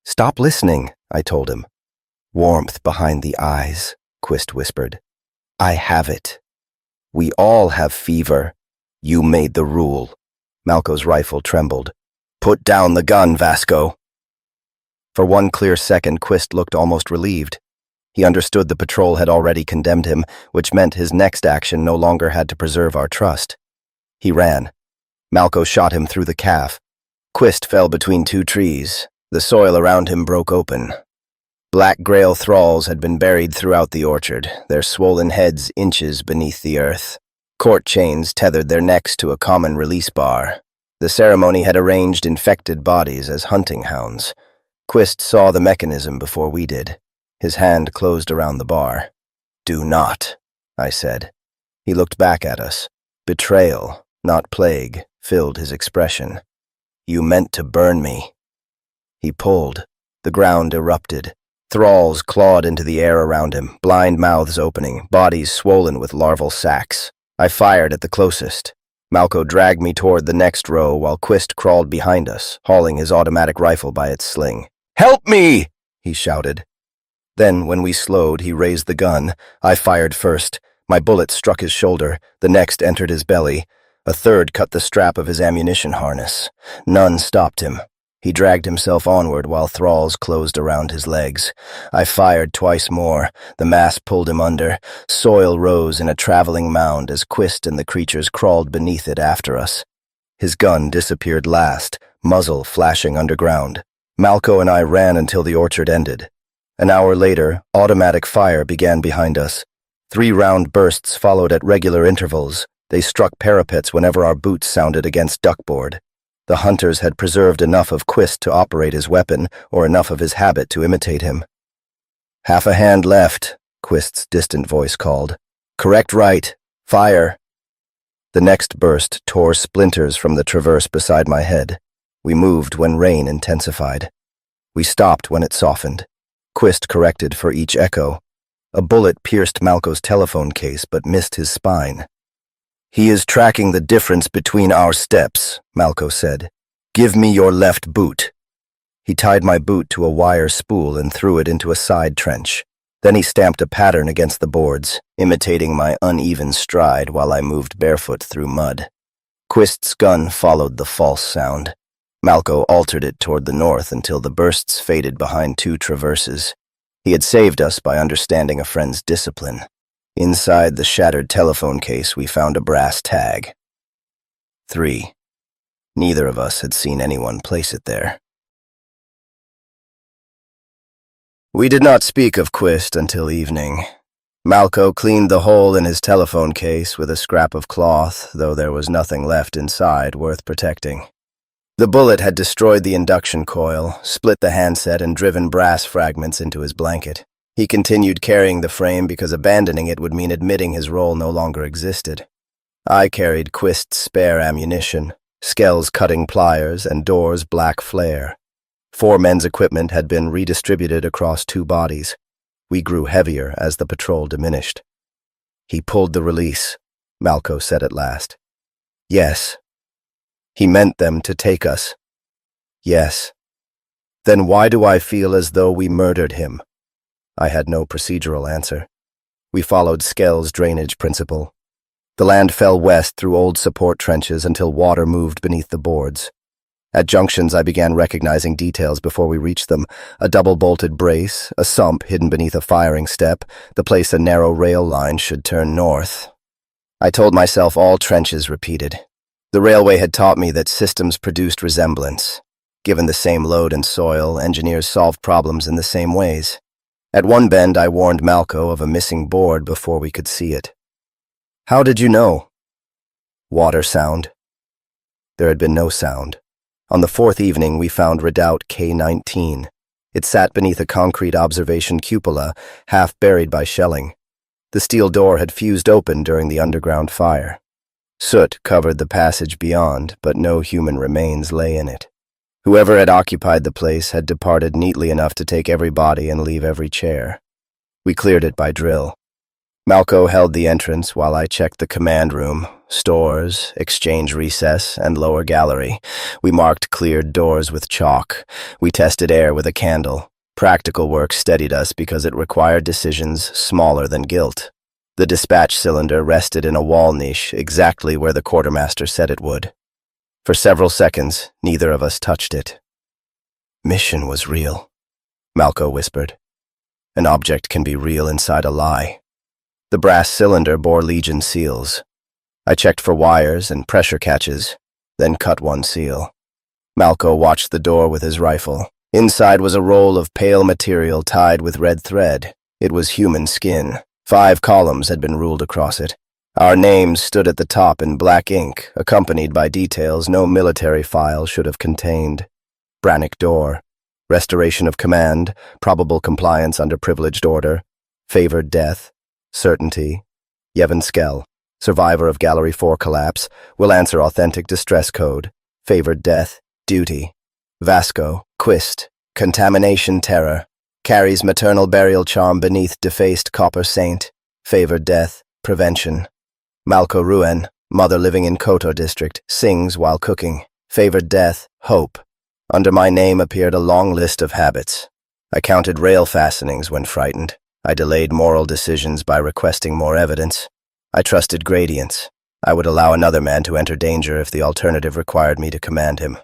Stop listening, I told him. Warmth behind the eyes, Quist whispered. I have it. We all have fever. You made the rule. Malco's rifle trembled. Put down the gun, Vasco. For 1 clear second, Quist looked almost relieved. He understood the patrol had already condemned him, which meant his next action no longer had to preserve our trust. He ran. Malco shot him through the calf. Quist fell between 2 trees. The soil around him broke open. Black grail thralls had been buried throughout the orchard, their swollen heads inches beneath the earth. Court chains tethered their necks to a common release bar. The ceremony had arranged infected bodies as hunting hounds. Quist saw the mechanism before we did. His hand closed around the bar. Do not, I said. He looked back at us. Betrayal, not plague, filled his expression. You meant to burn me. He pulled. The ground erupted. Thralls clawed into the air around him, blind mouths opening, bodies swollen with larval sacs. I fired at the closest. Malco dragged me toward the next row while Quist crawled behind us, hauling his automatic rifle by its sling. Help me! He shouted. Then, when we slowed, he raised the gun. I fired first. My bullet struck his shoulder. The next entered his belly. A third cut the strap of his ammunition harness. None stopped him. He dragged himself onward while thralls closed around his legs. I fired twice more. The mass pulled him under. Soil rose in a traveling mound as Quist and the creatures crawled beneath it after us. His gun disappeared last, muzzle flashing underground. Malco and I ran until the orchard ended. An hour later, automatic fire began behind us. 3 round bursts followed at regular intervals. They struck parapets whenever our boots sounded against duckboard. The hunters had preserved enough of Quist to operate his weapon, or enough of his habit to imitate him. "Half a hand left," Quist's distant voice called. "Correct right. Fire." The next burst tore splinters from the traverse beside my head. We moved when rain intensified. We stopped when it softened. Quist corrected for each echo. A bullet pierced Malco's telephone case but missed his spine. "He is tracking the difference between our steps," Malco said. "Give me your left boot." He tied my boot to a wire spool and threw it into a side trench. Then he stamped a pattern against the boards, imitating my uneven stride while I moved barefoot through mud. Quist's gun followed the false sound. Malco altered it toward the north until the bursts faded behind 2 traverses. He had saved us by understanding a friend's discipline. Inside the shattered telephone case, we found a brass tag. 3. Neither of us had seen anyone place it there. We did not speak of Quist until evening. Malco cleaned the hole in his telephone case with a scrap of cloth, though there was nothing left inside worth protecting. The bullet had destroyed the induction coil, split the handset, and driven brass fragments into his blanket. He continued carrying the frame because abandoning it would mean admitting his role no longer existed. I carried Quist's spare ammunition, Skell's cutting pliers, and Door's black flare. 4 men's equipment had been redistributed across 2 bodies. We grew heavier as the patrol diminished. "He pulled the release," Malco said at last. "Yes." "He meant them to take us." "Yes." "Then why do I feel as though we murdered him?" I had no procedural answer. We followed Skell's drainage principle. The land fell west through old support trenches until water moved beneath the boards. At junctions, I began recognizing details before we reached them: a double-bolted brace, a sump hidden beneath a firing step, the place a narrow rail line should turn north. I told myself all trenches repeated. The railway had taught me that systems produced resemblance. Given the same load and soil, engineers solved problems in the same ways. At one bend, I warned Malco of a missing board before we could see it. "How did you know?" "Water sound." There had been no sound. On the 4th evening, we found redoubt K-19. It sat beneath a concrete observation cupola, half buried by shelling. The steel door had fused open during the underground fire. Soot covered the passage beyond, but no human remains lay in it. Whoever had occupied the place had departed neatly enough to take every body and leave every chair. We cleared it by drill. Malco held the entrance while I checked the command room, stores, exchange recess, and lower gallery. We marked cleared doors with chalk. We tested air with a candle. Practical work steadied us because it required decisions smaller than guilt. The dispatch cylinder rested in a wall niche exactly where the quartermaster said it would. For several seconds, neither of us touched it. "Mission was real," Malco whispered. "An object can be real inside a lie." The brass cylinder bore Legion seals. I checked for wires and pressure catches, then cut one seal. Malco watched the door with his rifle. Inside was a roll of pale material tied with red thread. It was human skin. 5 columns had been ruled across it. Our names stood at the top in black ink, accompanied by details no military file should have contained. Brannick door. Restoration of command. Probable compliance under privileged order. Favored death. Certainty. Yevon Skell. Survivor of Gallery 4 collapse. Will answer authentic distress code. Favored death. Duty. Vasco. Quist. Contamination terror. Carries maternal burial charm beneath defaced copper saint. Favored death. Prevention. Malco Ruen, mother living in Kotor district, sings while cooking. Favored death. Hope. Under my name appeared a long list of habits. I counted rail fastenings when frightened. I delayed moral decisions by requesting more evidence. I trusted gradients. I would allow another man to enter danger if the alternative required me to command him.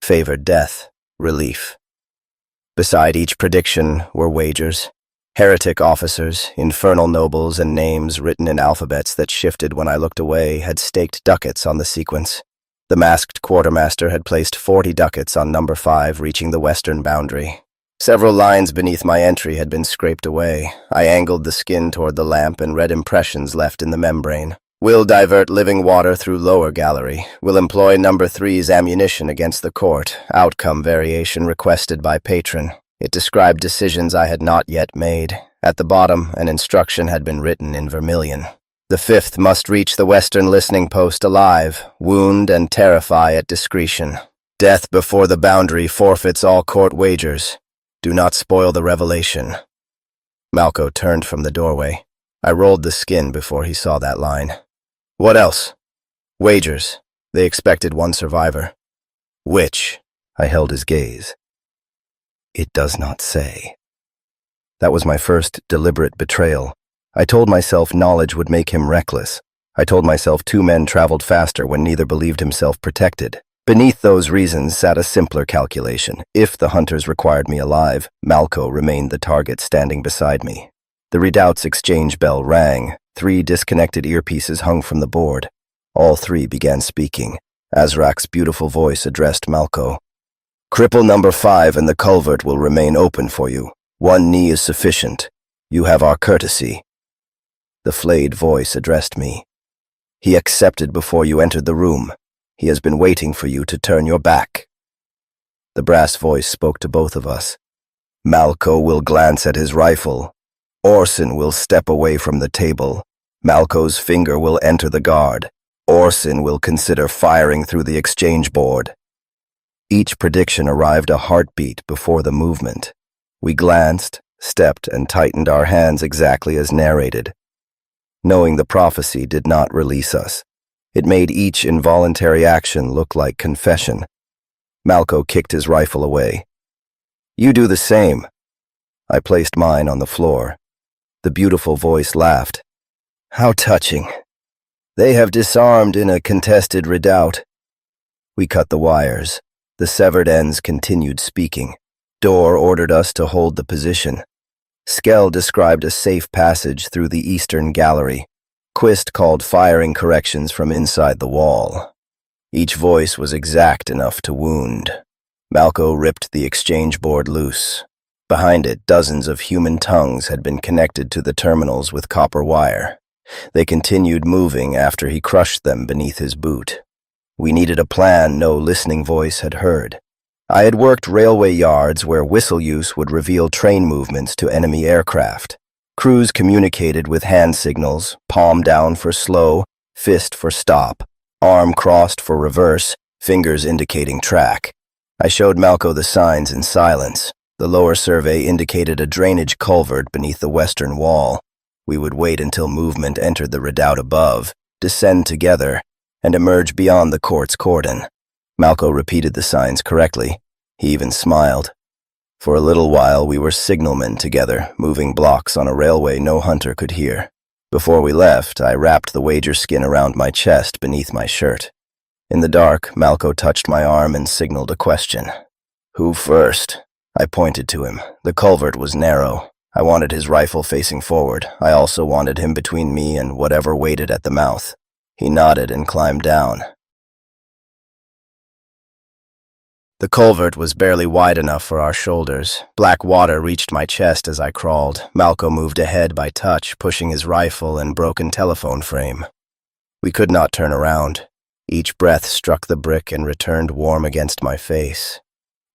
Favored death, relief. Beside each prediction were wagers. Heretic officers, infernal nobles, and names written in alphabets that shifted when I looked away had staked ducats on the sequence. The masked quartermaster had placed 40 ducats on number 5 reaching the western boundary. Several lines beneath my entry had been scraped away. I angled the skin toward the lamp and read impressions left in the membrane. Will divert living water through lower gallery. Will employ number 3's ammunition against the court. Outcome variation requested by patron. It described decisions I had not yet made. At the bottom, an instruction had been written in vermilion. The 5th must reach the western listening post alive, wound and terrify at discretion. Death before the boundary forfeits all court wagers. Do not spoil the revelation. Malco turned from the doorway. I rolled the skin before he saw that line. What else? Wagers. They expected one survivor. Which? I held his gaze. It does not say. That was my first deliberate betrayal. I told myself knowledge would make him reckless. I told myself 2 men traveled faster when neither believed himself protected. Beneath those reasons sat a simpler calculation. If the hunters required me alive, Malco remained the target standing beside me. The redoubt's exchange bell rang. 3 disconnected earpieces hung from the board. All 3 began speaking. Azrak's beautiful voice addressed Malco. Cripple number 5 and the culvert will remain open for you. 1 knee is sufficient. You have our courtesy. The flayed voice addressed me. He accepted before you entered the room. He has been waiting for you to turn your back. The brass voice spoke to both of us. Malco will glance at his rifle. Orson will step away from the table. Malco's finger will enter the guard. Orson will consider firing through the exchange board. Each prediction arrived a heartbeat before the movement. We glanced, stepped, and tightened our hands exactly as narrated. Knowing the prophecy did not release us. It made each involuntary action look like confession. Malco kicked his rifle away. You do the same. I placed mine on the floor. The beautiful voice laughed. How touching. They have disarmed in a contested redoubt. We cut the wires. The severed ends continued speaking. Dorr ordered us to hold the position. Skell described a safe passage through the eastern gallery. Quist called firing corrections from inside the wall. Each voice was exact enough to wound. Malco ripped the exchange board loose. Behind it, dozens of human tongues had been connected to the terminals with copper wire. They continued moving after he crushed them beneath his boot. We needed a plan no listening voice had heard. I had worked railway yards where whistle use would reveal train movements to enemy aircraft. Crews communicated with hand signals, palm down for slow, fist for stop, arm crossed for reverse, fingers indicating track. I showed Malco the signs in silence. The lower survey indicated a drainage culvert beneath the western wall. We would wait until movement entered the redoubt above, descend together, and emerge beyond the court's cordon. Malco repeated the signs correctly. He even smiled. For a little while we were signalmen together, moving blocks on a railway no hunter could hear. Before we left, I wrapped the wager skin around my chest beneath my shirt. In the dark, Malco touched my arm and signaled a question. Who first? I pointed to him. The culvert was narrow. I wanted his rifle facing forward. I also wanted him between me and whatever waited at the mouth. He nodded and climbed down. The culvert was barely wide enough for our shoulders. Black water reached my chest as I crawled. Malco moved ahead by touch, pushing his rifle and broken telephone frame. We could not turn around. Each breath struck the brick and returned warm against my face.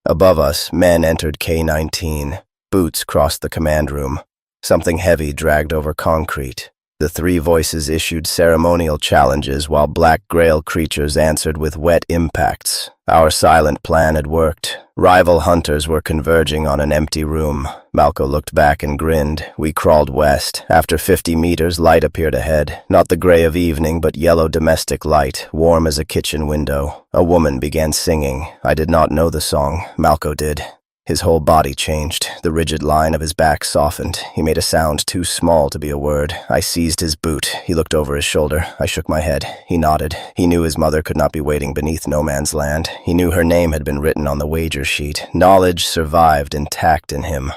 Above us, men entered K-19. Boots crossed the command room. Something heavy dragged over concrete. The 3 voices issued ceremonial challenges while black grail creatures answered with wet impacts. Our silent plan had worked. Rival hunters were converging on an empty room. Malco looked back and grinned. We crawled west. After 50 meters, light appeared ahead. Not the gray of evening, but yellow domestic light, warm as a kitchen window. A woman began singing. I did not know the song. Malco did. His whole body changed. The rigid line of his back softened. He made a sound too small to be a word. I seized his boot. He looked over his shoulder. I shook my head. He nodded. He knew his mother could not be waiting beneath no man's land. He knew her name had been written on the wager sheet. Knowledge survived intact in him.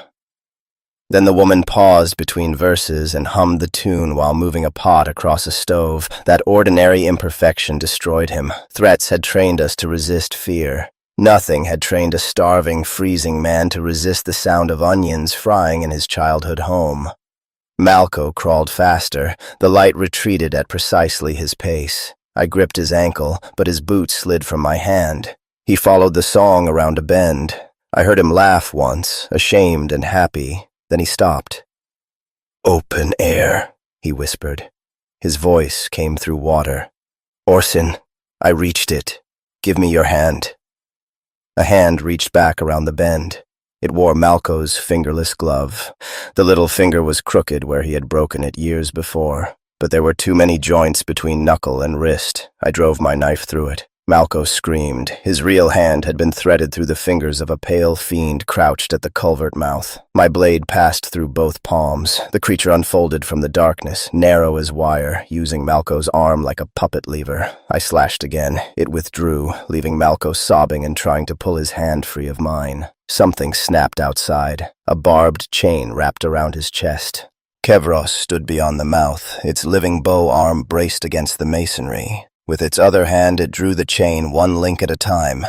Then the woman paused between verses and hummed the tune while moving a pot across a stove. That ordinary imperfection destroyed him. Threats had trained us to resist fear. Nothing had trained a starving, freezing man to resist the sound of onions frying in his childhood home. Malco crawled faster. The light retreated at precisely his pace. I gripped his ankle, but his boot slid from my hand. He followed the song around a bend. I heard him laugh once, ashamed and happy. Then he stopped. "Open air," he whispered. His voice came through water. "Orson, I reached it. Give me your hand." A hand reached back around the bend. It wore Malco's fingerless glove. The little finger was crooked where he had broken it years before, but there were too many joints between knuckle and wrist. I drove my knife through it. Malco screamed. His real hand had been threaded through the fingers of a pale fiend crouched at the culvert mouth. My blade passed through both palms. The creature unfolded from the darkness, narrow as wire, using Malco's arm like a puppet lever. I slashed again. It withdrew, leaving Malco sobbing and trying to pull his hand free of mine. Something snapped outside. A barbed chain wrapped around his chest. Kevros stood beyond the mouth, its living bow arm braced against the masonry. With its other hand, it drew the chain one link at a time.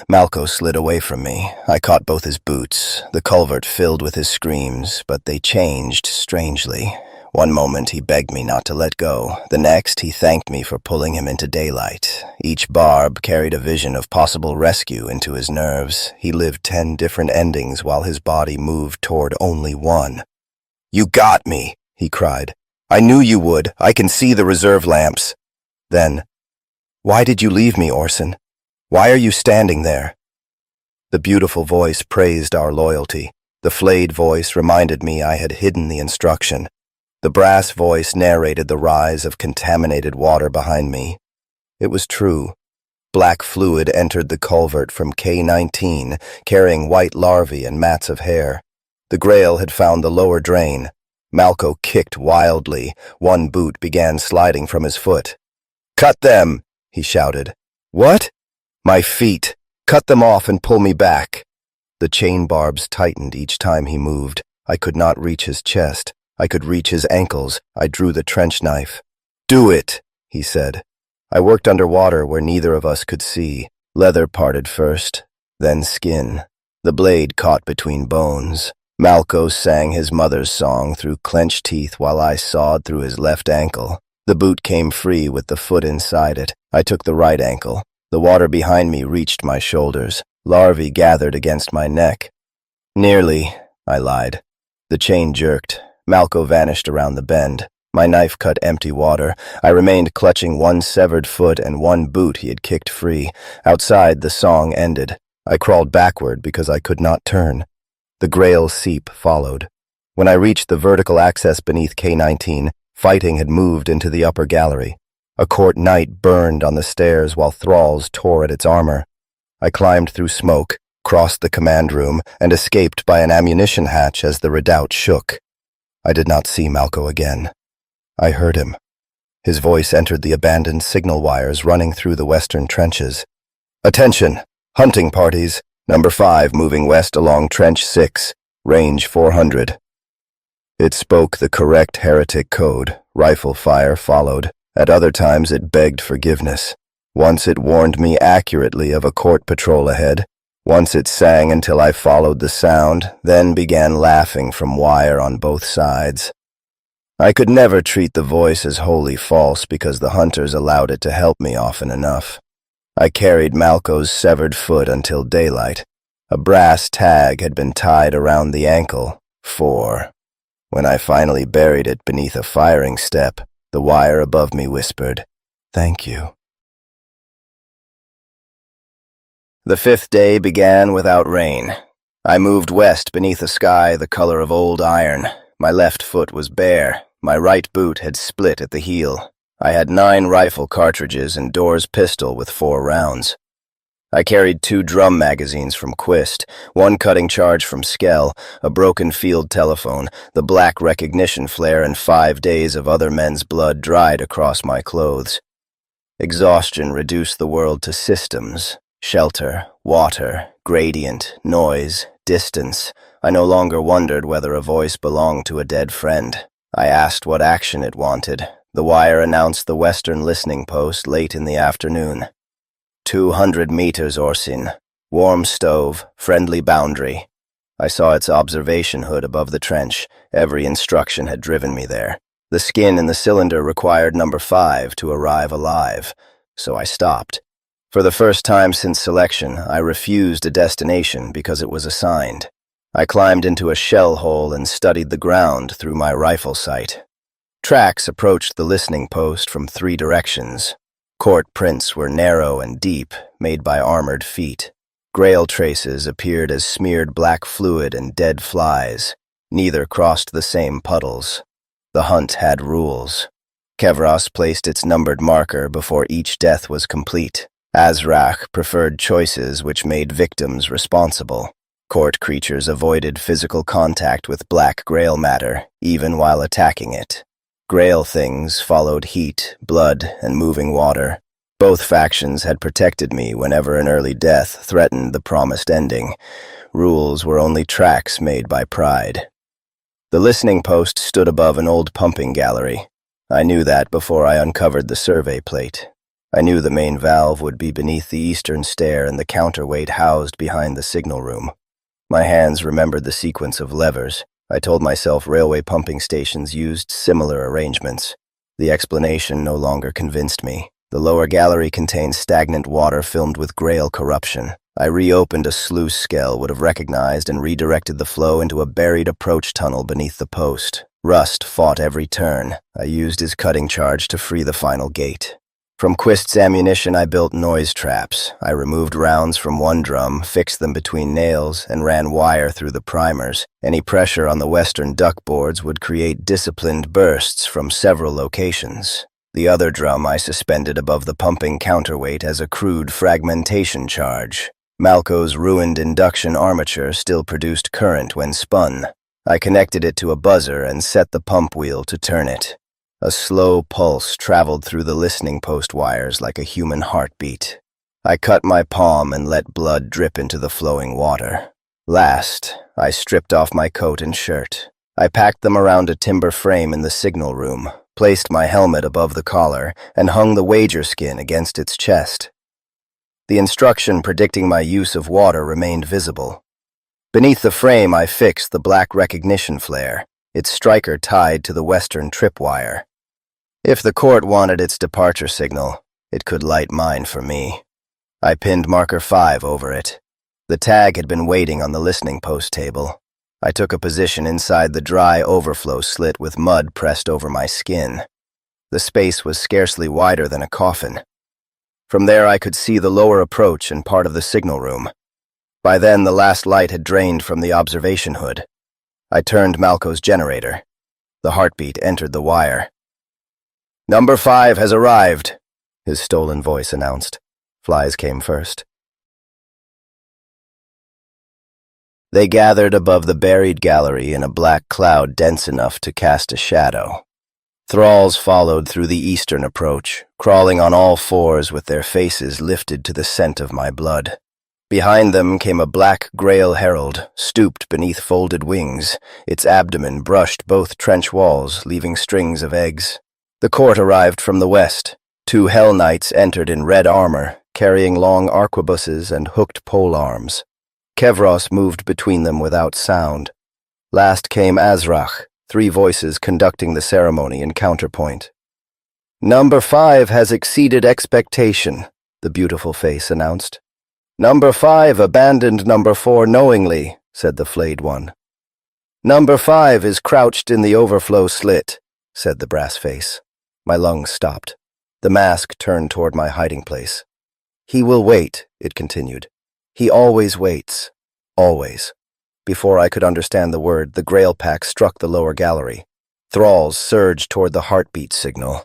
Malco slid away from me. I caught both his boots. The culvert filled with his screams, but they changed strangely. One moment he begged me not to let go. The next he thanked me for pulling him into daylight. Each barb carried a vision of possible rescue into his nerves. He lived 10 different endings while his body moved toward only one. "You got me," he cried. "I knew you would. I can see the reserve lamps." Then, "Why did you leave me, Orson? Why are you standing there?" The beautiful voice praised our loyalty. The flayed voice reminded me I had hidden the instruction. The brass voice narrated the rise of contaminated water behind me. It was true. Black fluid entered the culvert from K-19, carrying white larvae and mats of hair. The Grail had found the lower drain. Malco kicked wildly. One boot began sliding from his foot. "Cut them!" he shouted. "What?" "My feet. Cut them off and pull me back." The chain barbs tightened each time he moved. I could not reach his chest. I could reach his ankles. I drew the trench knife. "Do it," he said. I worked underwater where neither of us could see. Leather parted first, then skin. The blade caught between bones. Malco sang his mother's song through clenched teeth while I sawed through his left ankle. The boot came free with the foot inside it. I took the right ankle. The water behind me reached my shoulders. Larvae gathered against my neck. "Nearly," I lied. The chain jerked. Malco vanished around the bend. My knife cut empty water. I remained clutching one severed foot and one boot he had kicked free. Outside, the song ended. I crawled backward because I could not turn. The Grail seep followed. When I reached the vertical access beneath K-19, fighting had moved into the upper gallery. A court knight burned on the stairs while thralls tore at its armor. I climbed through smoke, crossed the command room, and escaped by an ammunition hatch as the redoubt shook. I did not see Malco again. I heard him. His voice entered the abandoned signal wires running through the western trenches. "Attention! Hunting parties! Number 5 moving west along Trench 6, range 400. It spoke the correct heretic code. Rifle fire followed. At other times it begged forgiveness. Once it warned me accurately of a court patrol ahead. Once it sang until I followed the sound, then began laughing from wire on both sides. I could never treat the voice as wholly false because the hunters allowed it to help me often enough. I carried Malco's severed foot until daylight. A brass tag had been tied around the ankle, 4. When I finally buried it beneath a firing step, the wire above me whispered, "Thank you." The 5th day began without rain. I moved west beneath a sky the color of old iron. My left foot was bare. My right boot had split at the heel. I had 9 rifle cartridges and Door's pistol with 4 rounds. I carried 2 drum magazines from Quist, 1 cutting charge from Skell, a broken field telephone, the black recognition flare, and 5 days of other men's blood dried across my clothes. Exhaustion reduced the world to systems: shelter, water, gradient, noise, distance. I no longer wondered whether a voice belonged to a dead friend. I asked what action it wanted. The wire announced the western listening post late in the afternoon. 200 meters, Orsin. Warm stove, friendly boundary. I saw its observation hood above the trench. Every instruction had driven me there. The skin in the cylinder required number 5 to arrive alive, so I stopped. For the first time since selection, I refused a destination because it was assigned. I climbed into a shell hole and studied the ground through my rifle sight. Tracks approached the listening post from 3 directions. Court prints were narrow and deep, made by armored feet. Grail traces appeared as smeared black fluid and dead flies. Neither crossed the same puddles. The hunt had rules. Kevros placed its numbered marker before each death was complete. Azraq preferred choices which made victims responsible. Court creatures avoided physical contact with black grail matter, even while attacking it. Grail things followed heat, blood, and moving water. Both factions had protected me whenever an early death threatened the promised ending. Rules were only tracks made by pride. The listening post stood above an old pumping gallery. I knew that before I uncovered the survey plate. I knew the main valve would be beneath the eastern stair and the counterweight housed behind the signal room. My hands remembered the sequence of levers. I told myself railway pumping stations used similar arrangements. The explanation no longer convinced me. The lower gallery contained stagnant water filmed with grail corruption. I reopened a sluice Skell would have recognized and redirected the flow into a buried approach tunnel beneath the post. Rust fought every turn. I used his cutting charge to free the final gate. From Quist's ammunition, I built noise traps. I removed rounds from one drum, fixed them between nails, and ran wire through the primers. Any pressure on the western duckboards would create disciplined bursts from several locations. The other drum I suspended above the pumping counterweight as a crude fragmentation charge. Malco's ruined induction armature still produced current when spun. I connected it to a buzzer and set the pump wheel to turn it. A slow pulse traveled through the listening post wires like a human heartbeat. I cut my palm and let blood drip into the flowing water. Last, I stripped off my coat and shirt. I packed them around a timber frame in the signal room, placed my helmet above the collar, and hung the wager skin against its chest. The instruction predicting my use of water remained visible. Beneath the frame, I fixed the black recognition flare, its striker tied to the western tripwire. If the court wanted its departure signal, it could light mine for me. I pinned marker 5 over it. The tag had been waiting on the listening post table. I took a position inside the dry overflow slit with mud pressed over my skin. The space was scarcely wider than a coffin. From there I could see the lower approach and part of the signal room. By then the last light had drained from the observation hood. I turned Malco's generator. The heartbeat entered the wire. "Number 5 has arrived," his stolen voice announced. Flies came first. They gathered above the buried gallery in a black cloud dense enough to cast a shadow. Thralls followed through the eastern approach, crawling on all fours with their faces lifted to the scent of my blood. Behind them came a black grail herald, stooped beneath folded wings. Its abdomen brushed both trench walls, leaving strings of eggs. The court arrived from the west. 2 Hell Knights entered in red armor, carrying long arquebuses and hooked polearms. Kevros moved between them without sound. Last came Azraq, 3 voices conducting the ceremony in counterpoint. "Number 5 has exceeded expectation," the beautiful face announced. "Number 5 abandoned number 4 knowingly," said the flayed one. "Number 5 is crouched in the overflow slit," said the brass face. My lungs stopped. The mask turned toward my hiding place. "He will wait," it continued. "He always waits. Always." Before I could understand the word, the Grail pack struck the lower gallery. Thralls surged toward the heartbeat signal.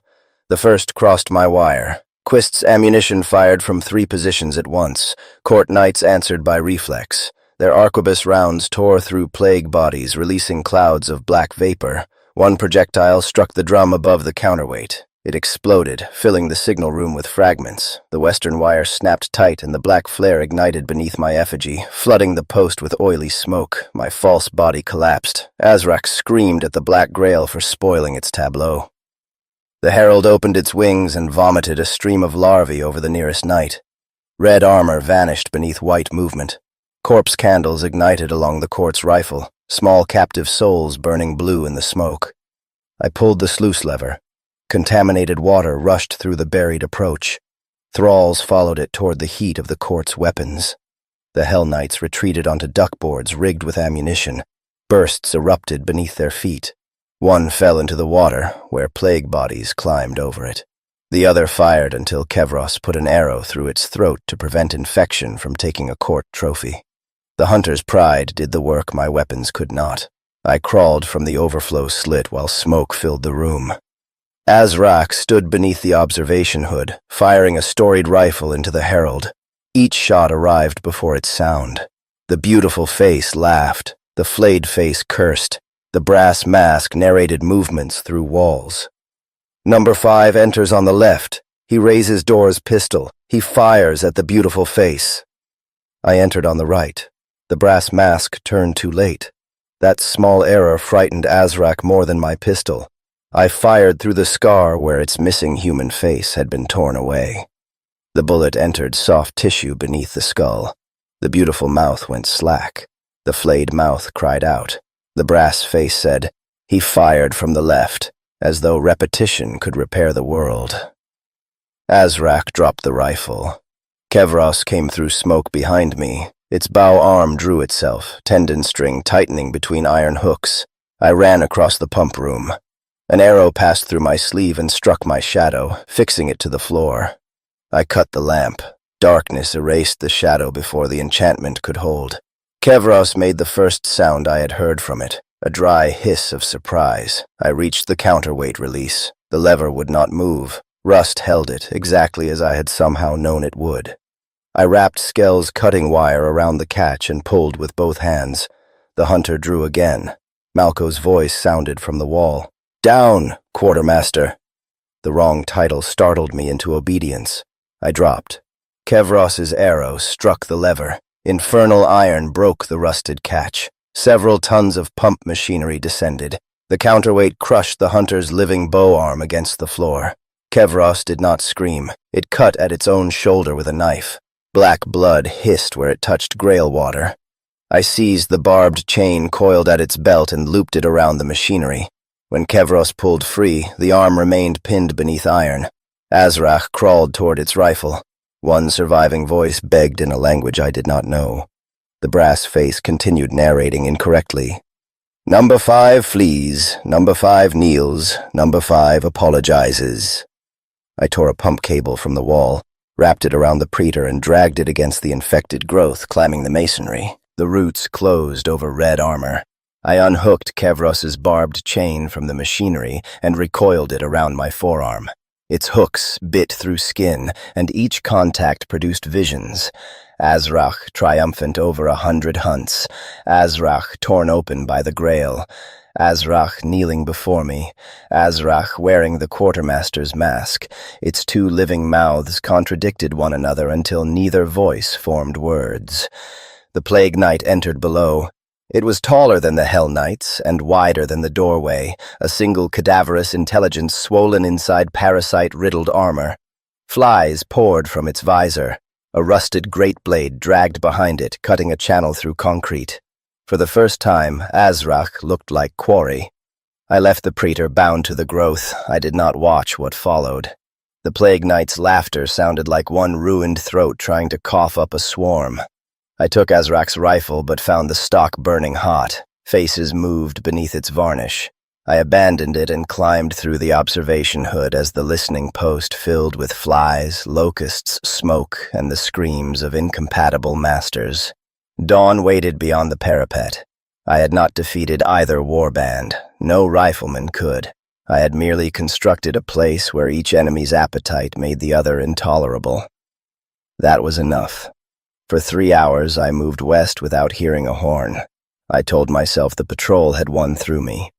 The first crossed my wire. Quist's ammunition fired from 3 positions at once. Court Knights answered by reflex. Their arquebus rounds tore through plague bodies, releasing clouds of black vapor. One projectile struck the drum above the counterweight. It exploded, filling the signal room with fragments. The western wire snapped tight and the black flare ignited beneath my effigy, flooding the post with oily smoke. My false body collapsed. Azrak screamed at the Black Grail for spoiling its tableau. The herald opened its wings and vomited a stream of larvae over the nearest knight. Red armor vanished beneath white movement. Corpse candles ignited along the court's rifle, small captive souls burning blue in the smoke. I pulled the sluice lever. Contaminated water rushed through the buried approach. Thralls followed it toward the heat of the court's weapons. The Hell Knights retreated onto duckboards rigged with ammunition. Bursts erupted beneath their feet. One fell into the water, where plague bodies climbed over it. The other fired until Kevros put an arrow through its throat to prevent infection from taking a court trophy. The hunter's pride did the work my weapons could not. I crawled from the overflow slit while smoke filled the room. Azrak stood beneath the observation hood, firing a storied rifle into the herald. Each shot arrived before its sound. The beautiful face laughed. The flayed face cursed. The brass mask narrated movements through walls. Number 5 enters on the left. He raises Door's pistol. He fires at the beautiful face. I entered on the right. The brass mask turned too late. That small error frightened Azrak more than my pistol. I fired through the scar where its missing human face had been torn away. The bullet entered soft tissue beneath the skull. The beautiful mouth went slack. The flayed mouth cried out. The brass face said, "He fired from the left," as though repetition could repair the world. Azrak dropped the rifle. Kevros came through smoke behind me. Its bow arm drew itself, tendon string tightening between iron hooks. I ran across the pump room. An arrow passed through my sleeve and struck my shadow, fixing it to the floor. I cut the lamp. Darkness erased the shadow before the enchantment could hold. Kevros made the first sound I had heard from it, a dry hiss of surprise. I reached the counterweight release. The lever would not move. Rust held it, exactly as I had somehow known it would. I wrapped Skell's cutting wire around the catch and pulled with both hands. The hunter drew again. Malco's voice sounded from the wall. "Down, quartermaster." The wrong title startled me into obedience. I dropped. Kevros's arrow struck the lever. Infernal iron broke the rusted catch. Several tons of pump machinery descended. The counterweight crushed the hunter's living bow arm against the floor. Kevros did not scream. It cut at its own shoulder with a knife. Black blood hissed where it touched grail water. I seized the barbed chain coiled at its belt and looped it around the machinery. When Kevros pulled free, the arm remained pinned beneath iron. Azrak crawled toward its rifle. One surviving voice begged in a language I did not know. The brass face continued narrating incorrectly. "Number 5 flees, number 5 kneels, number 5 apologizes." I tore a pump cable from the wall, wrapped it around the praetor and dragged it against the infected growth climbing the masonry. The roots closed over red armor. I unhooked Kevros's barbed chain from the machinery and recoiled it around my forearm. Its hooks bit through skin, and each contact produced visions. Azrak triumphant over 100 hunts. Azrak torn open by the grail. Azrak kneeling before me. Azrak wearing the quartermaster's mask. Its 2 living mouths contradicted one another until neither voice formed words. The Plague Knight entered below. It was taller than the Hell Knights and wider than the doorway, a single cadaverous intelligence swollen inside parasite-riddled armor. Flies poured from its visor. A rusted great blade dragged behind it, cutting a channel through concrete. For the first time, Azrak looked like quarry. I left the praetor bound to the growth. I did not watch what followed. The Plague Knight's laughter sounded like one ruined throat trying to cough up a swarm. I took Azrak's rifle but found the stock burning hot. Faces moved beneath its varnish. I abandoned it and climbed through the observation hood as the listening post filled with flies, locusts, smoke, and the screams of incompatible masters. Dawn waited beyond the parapet. I had not defeated either warband. No rifleman could. I had merely constructed a place where each enemy's appetite made the other intolerable. That was enough. For 3 hours, I moved west without hearing a horn. I told myself the patrol had won through me.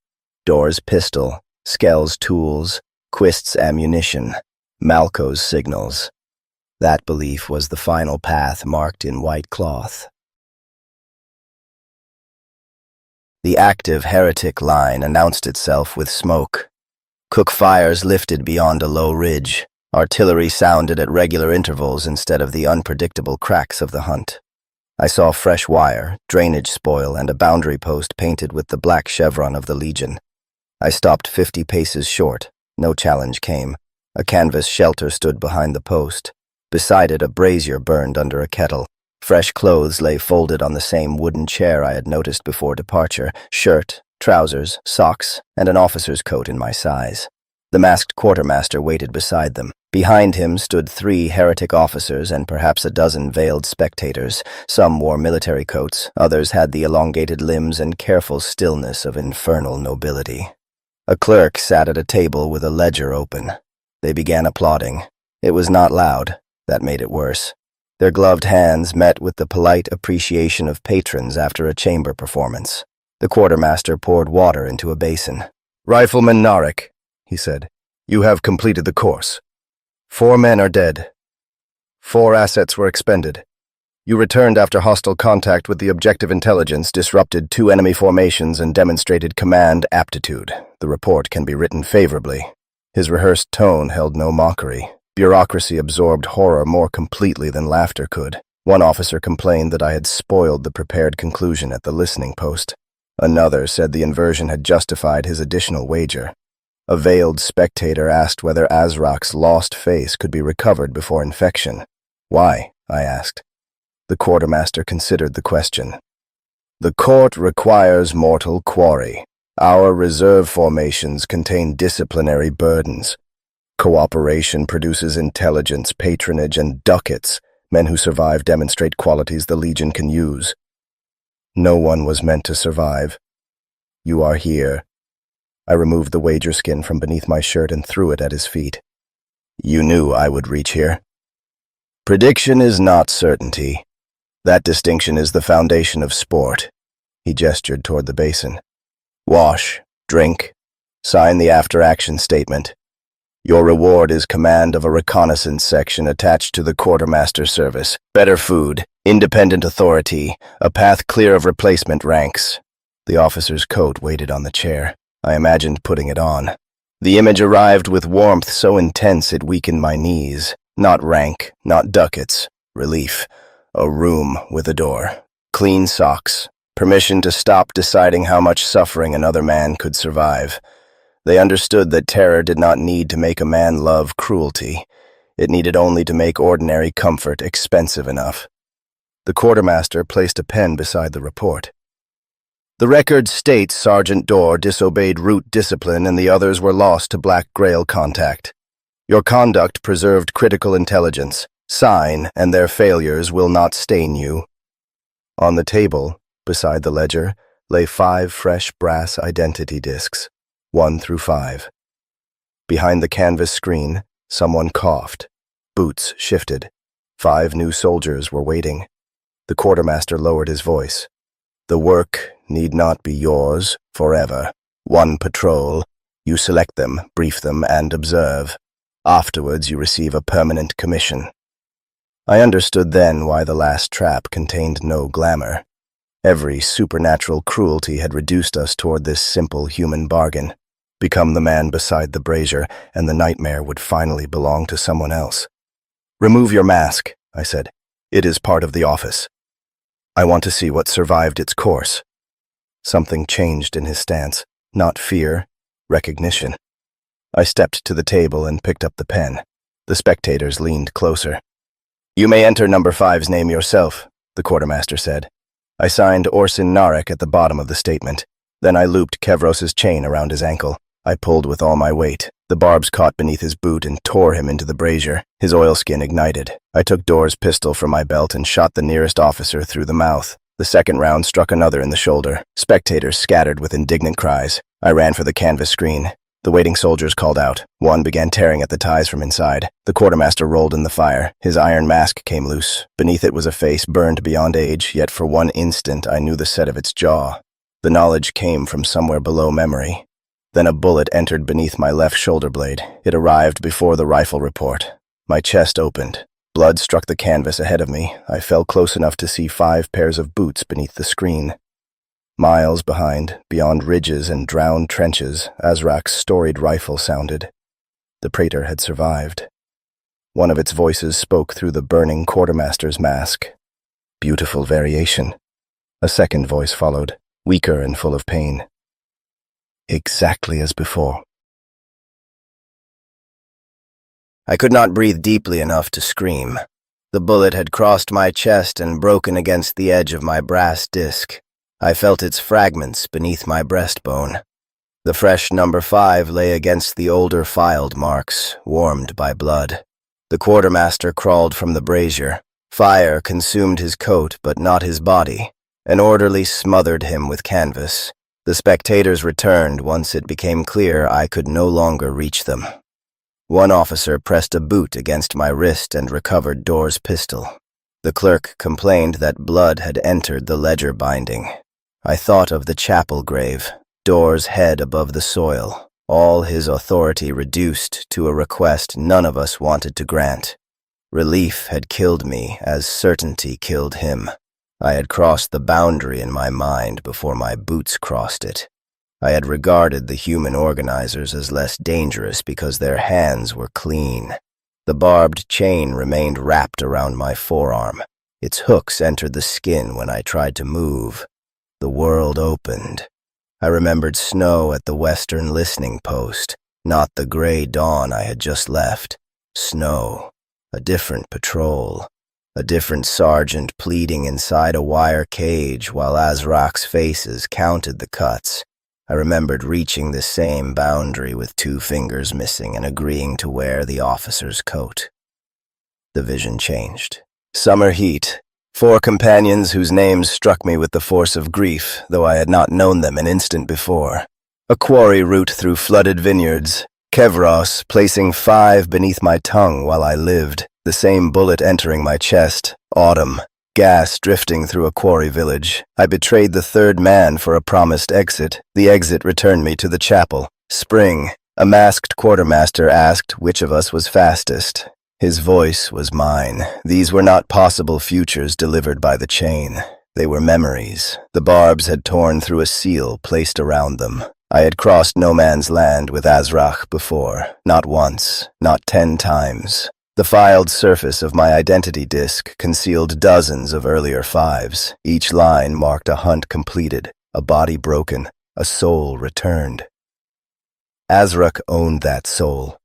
Door's pistol, Skell's tools, Quist's ammunition, Malco's signals. That belief was the final path marked in white cloth. The active Heretic line announced itself with smoke. Cook fires lifted beyond a low ridge. Artillery sounded at regular intervals instead of the unpredictable cracks of the hunt. I saw fresh wire, drainage spoil, and a boundary post painted with the black chevron of the Legion. I stopped 50 paces short. No challenge came. A canvas shelter stood behind the post. Beside it, a brazier burned under a kettle. Fresh clothes lay folded on the same wooden chair I had noticed before departure: shirt, trousers, socks, and an officer's coat in my size. The masked quartermaster waited beside them. Behind him stood 3 Heretic officers and perhaps a dozen veiled spectators. Some wore military coats, others had the elongated limbs and careful stillness of infernal nobility. A clerk sat at a table with a ledger open. They began applauding. It was not loud. That made it worse. Their gloved hands met with the polite appreciation of patrons after a chamber performance. The quartermaster poured water into a basin. "Rifleman Narek," he said, "you have completed the course. 4 men are dead. 4 assets were expended. You returned after hostile contact with the objective intelligence, disrupted 2 enemy formations, and demonstrated command aptitude. The report can be written favorably." His rehearsed tone held no mockery. Bureaucracy absorbed horror more completely than laughter could. One officer complained that I had spoiled the prepared conclusion at the listening post. Another said the inversion had justified his additional wager. A veiled spectator asked whether Azrak's lost face could be recovered before infection. "Why?" I asked. The quartermaster considered the question. "The court requires mortal quarry. Our reserve formations contain disciplinary burdens. Cooperation produces intelligence, patronage, and ducats. Men who survive demonstrate qualities the Legion can use. No one was meant to survive. You are here." I removed the wager skin from beneath my shirt and threw it at his feet. "You knew I would reach here." "Prediction is not certainty. That distinction is the foundation of sport." He gestured toward the basin. "Wash, drink, sign the after-action statement. Your reward is command of a reconnaissance section attached to the quartermaster service. Better food, independent authority, a path clear of replacement ranks." The officer's coat waited on the chair. I imagined putting it on. The image arrived with warmth so intense it weakened my knees. Not rank, not ducats. Relief. A room with a door. Clean socks. Permission to stop deciding how much suffering another man could survive. They understood that terror did not need to make a man love cruelty. It needed only to make ordinary comfort expensive enough. The quartermaster placed a pen beside the report. "The record states Sergeant Dorr disobeyed route discipline and the others were lost to Black Grail contact. Your conduct preserved critical intelligence. Sign, and their failures will not stain you." On the table, beside the ledger, lay 5 fresh brass identity discs. 1 through 5. Behind the canvas screen, someone coughed. Boots shifted. 5 new soldiers were waiting. The quartermaster lowered his voice. "The work need not be yours forever. 1 patrol. You select them, brief them, and observe. Afterwards, you receive a permanent commission." I understood then why the last trap contained no glamour. Every supernatural cruelty had reduced us toward this simple human bargain. Become the man beside the brazier, and the nightmare would finally belong to someone else. "Remove your mask," I said. "It is part of the office. I want to see what survived its course." Something changed in his stance. Not fear, recognition. I stepped to the table and picked up the pen. The spectators leaned closer. "You may enter number 5's name yourself," the quartermaster said. I signed Orson Narek at the bottom of the statement. Then I looped Kevros's chain around his ankle. I pulled with all my weight. The barbs caught beneath his boot and tore him into the brazier. His oilskin ignited. I took Dorr's pistol from my belt and shot the nearest officer through the mouth. The second round struck another in the shoulder. Spectators scattered with indignant cries. I ran for the canvas screen. The waiting soldiers called out. One began tearing at the ties from inside. The quartermaster rolled in the fire. His iron mask came loose. Beneath it was a face burned beyond age, yet for one instant I knew the set of its jaw. The knowledge came from somewhere below memory. Then a bullet entered beneath my left shoulder blade. It arrived before the rifle report. My chest opened. Blood struck the canvas ahead of me. I fell close enough to see 5 pairs of boots beneath the screen. Miles behind, beyond ridges and drowned trenches, Azrak's storied rifle sounded. The praetor had survived. One of its voices spoke through the burning quartermaster's mask. Beautiful variation. A second voice followed, weaker and full of pain. Exactly as before. I could not breathe deeply enough to scream. The bullet had crossed my chest and broken against the edge of my brass disc. I felt its fragments beneath my breastbone. The fresh number 5 lay against the older filed marks, warmed by blood. The quartermaster crawled from the brazier. Fire consumed his coat, but not his body. An orderly smothered him with canvas. The spectators returned once it became clear I could no longer reach them. One officer pressed a boot against my wrist and recovered Door's pistol. The clerk complained that blood had entered the ledger binding. I thought of the chapel grave, Door's head above the soil, all his authority reduced to a request none of us wanted to grant. Relief had killed me as certainty killed him. I had crossed the boundary in my mind before my boots crossed it. I had regarded the human organizers as less dangerous because their hands were clean. The barbed chain remained wrapped around my forearm. Its hooks entered the skin when I tried to move. The world opened. I remembered snow at the western listening post, not the gray dawn I had just left. Snow, a different patrol, a different sergeant pleading inside a wire cage while Azrak's faces counted the cuts. I remembered reaching the same boundary with 2 fingers missing and agreeing to wear the officer's coat. The vision changed. Summer heat. 4 companions whose names struck me with the force of grief, though I had not known them an instant before. A quarry route through flooded vineyards. Kevros placing 5 beneath my tongue while I lived. The same bullet entering my chest. Autumn. Gas drifting through a quarry village. I betrayed the 3rd man for a promised exit. The exit returned me to the chapel. Spring. A masked quartermaster asked which of us was fastest. His voice was mine. These were not possible futures delivered by the chain. They were memories. The barbs had torn through a seal placed around them. I had crossed no man's land with Azrak before. Not once. Not 10 times. The filed surface of my identity disc concealed dozens of earlier 5s. Each line marked a hunt completed, a body broken, a soul returned. Azrak owned that soul.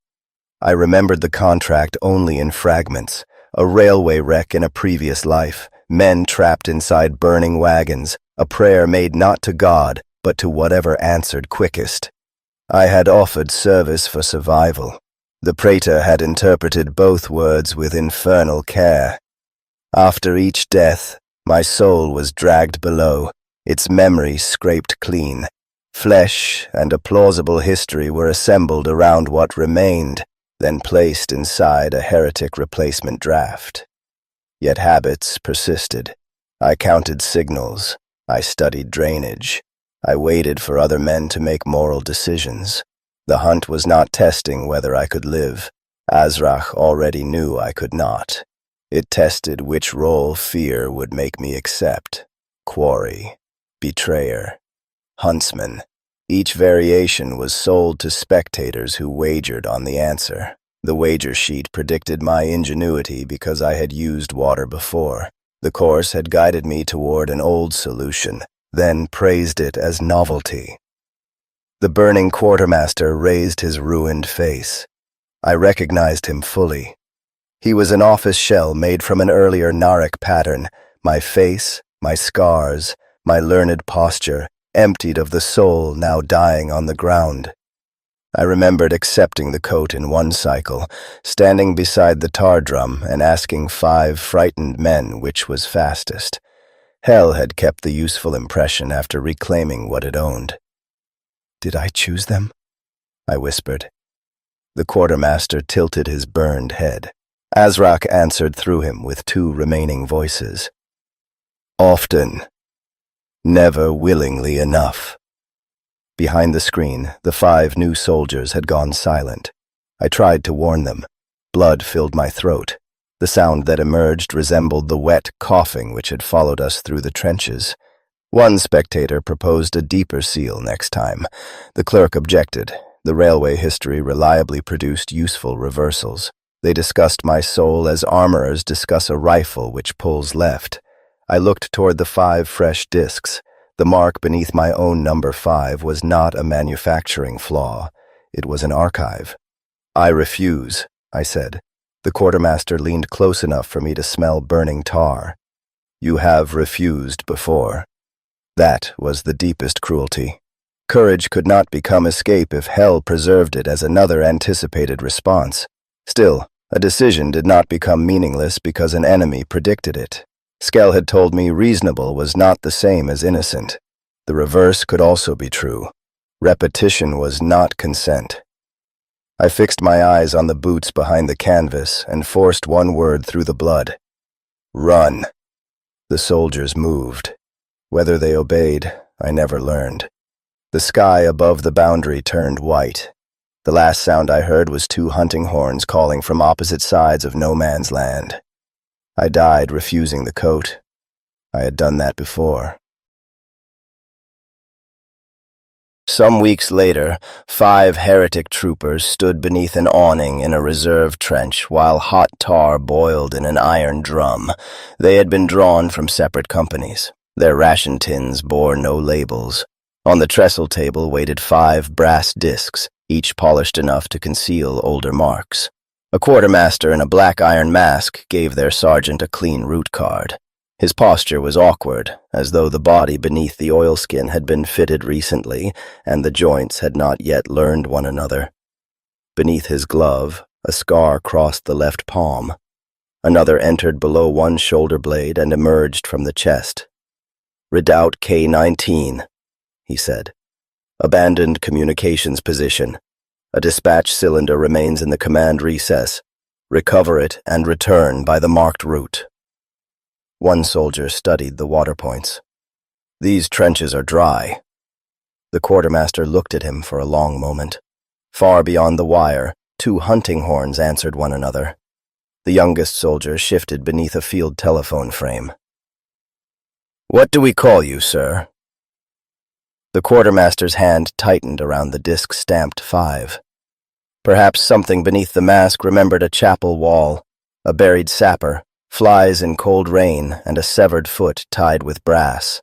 I remembered the contract only in fragments, a railway wreck in a previous life, men trapped inside burning wagons, a prayer made not to God, but to whatever answered quickest. I had offered service for survival. The praetor had interpreted both words with infernal care. After each death, my soul was dragged below, its memory scraped clean. Flesh and a plausible history were assembled around what remained, then placed inside a heretic replacement draft. Yet habits persisted. I counted signals. I studied drainage. I waited for other men to make moral decisions. The hunt was not testing whether I could live. Azrak already knew I could not. It tested which role fear would make me accept. Quarry, betrayer, huntsman. Each variation was sold to spectators who wagered on the answer. The wager sheet predicted my ingenuity because I had used water before. The course had guided me toward an old solution, then praised it as novelty. The burning quartermaster raised his ruined face. I recognized him fully. He was an office shell made from an earlier Narek pattern, my face, my scars, my learned posture, emptied of the soul now dying on the ground. I remembered accepting the coat in one cycle, standing beside the tar drum and asking 5 frightened men which was fastest. Hell had kept the useful impression after reclaiming what it owned. Did I choose them? I whispered. The quartermaster tilted his burned head. Azrak answered through him with 2 remaining voices. Often. Never willingly enough. Behind the screen, the 5 new soldiers had gone silent. I tried to warn them. Blood filled my throat. The sound that emerged resembled the wet coughing which had followed us through the trenches. One spectator proposed a deeper seal next time. The clerk objected. The railway history reliably produced useful reversals. They discussed my soul as armorers discuss a rifle which pulls left. I looked toward the 5 fresh discs. The mark beneath my own number 5 was not a manufacturing flaw. It was an archive. I refuse, I said. The quartermaster leaned close enough for me to smell burning tar. You have refused before. That was the deepest cruelty. Courage could not become escape if hell preserved it as another anticipated response. Still, a decision did not become meaningless because an enemy predicted it. Skell had told me reasonable was not the same as innocent. The reverse could also be true. Repetition was not consent. I fixed my eyes on the boots behind the canvas and forced one word through the blood. Run. The soldiers moved. Whether they obeyed, I never learned. The sky above the boundary turned white. The last sound I heard was 2 hunting horns calling from opposite sides of no man's land. I died refusing the coat. I had done that before. Some weeks later, 5 heretic troopers stood beneath an awning in a reserve trench while hot tar boiled in an iron drum. They had been drawn from separate companies. Their ration tins bore no labels. On the trestle table waited 5 brass discs, each polished enough to conceal older marks. A quartermaster in a black iron mask gave their sergeant a clean route card. His posture was awkward, as though the body beneath the oilskin had been fitted recently, and the joints had not yet learned one another. Beneath his glove, a scar crossed the left palm. Another entered below one shoulder blade and emerged from the chest. Redoubt K-19, he said. Abandoned communications position. A dispatch cylinder remains in the command recess. Recover it and return by the marked route. One soldier studied the water points. These trenches are dry. The quartermaster looked at him for a long moment. Far beyond the wire, 2 hunting horns answered one another. The youngest soldier shifted beneath a field telephone frame. What do we call you, sir? The quartermaster's hand tightened around the disc stamped 5. Perhaps something beneath the mask remembered a chapel wall, a buried sapper, flies in cold rain, and a severed foot tied with brass.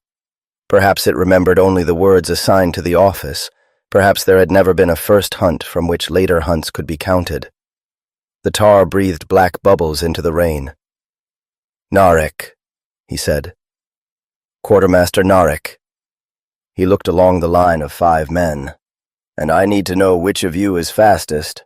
Perhaps it remembered only the words assigned to the office. Perhaps there had never been a first hunt from which later hunts could be counted. The tar breathed black bubbles into the rain. Narek, he said. Quartermaster Narek. He looked along the line of 5 men. And I need to know which of you is fastest.